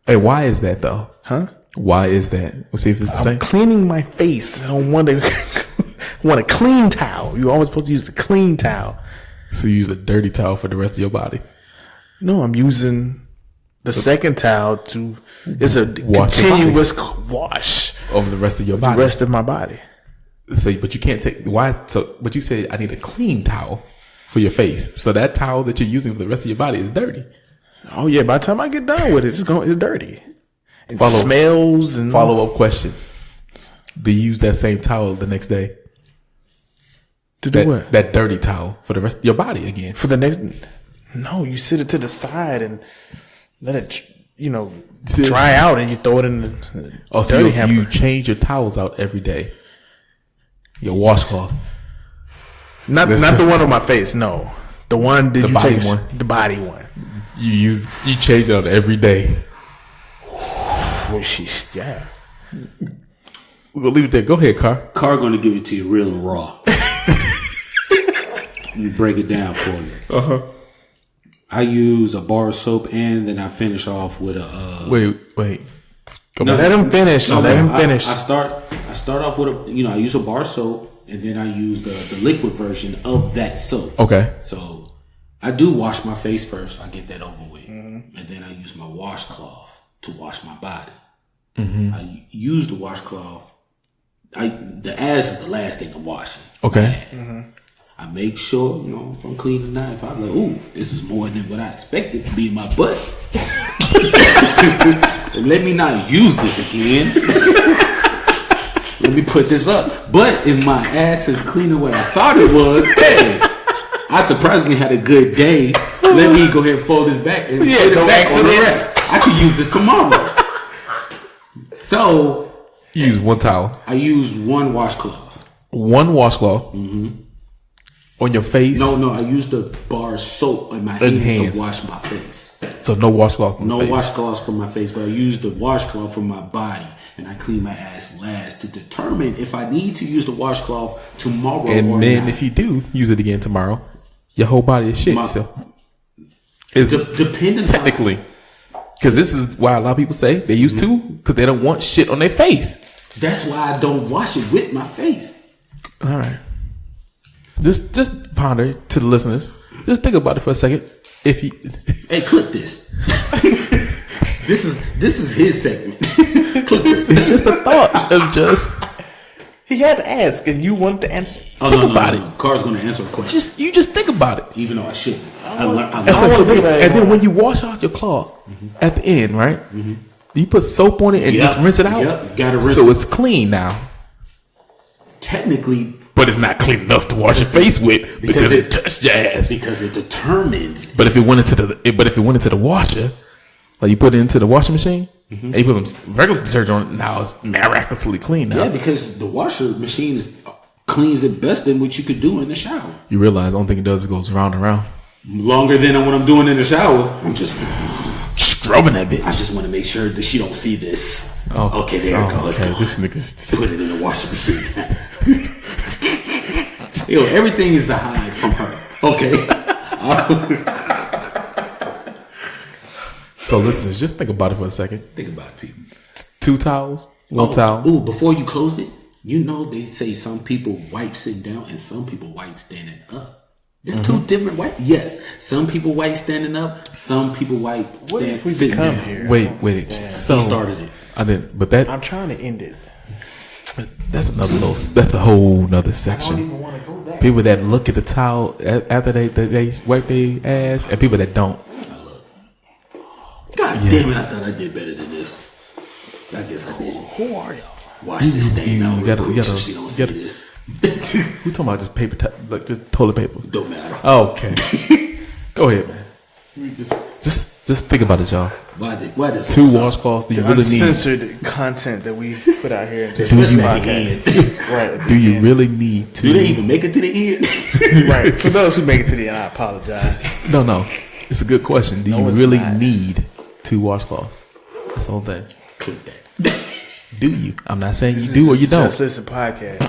Hey, why is that though? Huh? Why is that? We'll see if it's the same. I'm cleaning my face. I don't want a clean towel. You're always supposed to use the clean towel. So you use a dirty towel for the rest of your body? No, I'm using the second towel it's a continuous wash over the rest of your body. The rest of my body. So, but you can't take but you say I need a clean towel for your face. So that towel that you're using for the rest of your body is dirty. Oh yeah, by the time I get done with it, it's dirty. It smells. And follow-up question: do you use that same towel the next day? To do what? That dirty towel for the rest of your body again. For the next? No, you sit it to the side and let it, dry out, and you throw it in the dirty hamper. You change your towels out every day. Your washcloth. Not the one on my face. No, the one that you take one. The body one. You change it out every day. Yeah. We're gonna leave it there. Go ahead, Car gonna give it to you real and raw. Let me break it down for you. I use a bar of soap and then I finish off with a. Wait. Let him finish. Let him finish. I start off with I use a bar of soap and then I use the liquid version of that soap. Okay. So I do wash my face first. I get that over with, and then I use my washcloth to wash my body. Mm-hmm. I use the washcloth. The ass is the last thing I'm washing. Okay. I make sure, if I'm cleaning now, if I'm like, ooh, this is more than what I expected to be in my butt. Let me not use this again. Let me put this up. But if my ass is cleaner what I thought it was, hey, I surprisingly had a good day. Let me go ahead and fold this back and put it back on the rack. I could use this tomorrow. So you use one towel. I use one washcloth. One washcloth. On your face? No, I use the bar of soap on my hands to wash my face. So no washcloth on the face? No washcloths for my face, but I use the washcloth for my body. And I clean my ass last to determine if I need to use the washcloth tomorrow and then not. If you do use it again tomorrow, your whole body is shit still. Depending technically. Because this is why a lot of people say they use two, because they don't want shit on their face. That's why I don't wash it with my face. All right. Just ponder to the listeners. Just think about it for a second. If you hey, clip this. This is his segment. Clip this. It's just a thought of just. He had to ask, and you wanted to answer. Think about it. Car's going to answer the question. You just think about it. Even though I shouldn't. And then when you wash out your cloth at the end, right? You put soap on it and just rinse it out. Yep. Gotta rinse so it's clean now. Technically. But it's not clean enough to wash your face with because it touched your ass. Because it determines. But if it went into the washer, like you put it into the washing machine, and you put some regular detergent on it, now it's miraculously clean now. Yeah, because the washer machine cleans it best than what you could do in the shower. You realize the only thing it does is goes round and round. Longer than what I'm doing in the shower. I'm just scrubbing that bitch. I just want to make sure that she don't see this. Oh, okay, there it goes. Okay, this nigga's put it in the washing machine. Yo, everything is to hide from her. Okay. So listeners, just think about it for a second. Think about it, people. 2 towels, 1 towel. Ooh, before you close it, you know they say some people wipe sitting down and some people wipe standing up. There's 2 different wipes. Yes, some people wipe standing up. Some people wipe sitting down. Here? Wait. So he started it. I didn't, but that I'm trying to end it. that's another little. That's a whole nother I don't section. even want to go there. People that look at the towel after they wipe their ass, and people that don't. God damn it! I thought I did better than this. I guess I did. Who are y'all? Watch this stain out. You gotta- so she don't see this. We talking about just paper, like just toilet paper. Don't matter. Okay, go ahead, man. Just think about it, y'all. Why 2 washcloths. Do you really need? Uncensored content that we put out here. Do you, Right. do you really need to? Do they even make it to the end? Right. For those who make it to the end, I apologize. No. It's a good question. Do you it's really not. need 2 washcloths? That's the whole thing. Click that. Do you? I'm not saying you do or you don't. Just Listen podcast.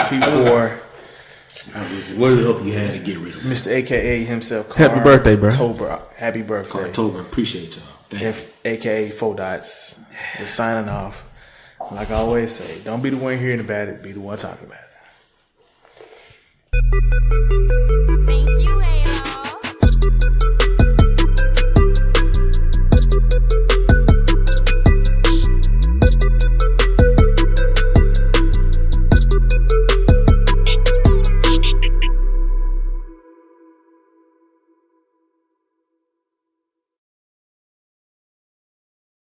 P4, What help you had to get rid of Mr. AKA himself. Happy birthday, bro. Happy birthday. October? Appreciate y'all. Thank you. AKA 4 dots. We're signing off. Like I always say, don't be the one hearing about it. Be the one talking about it.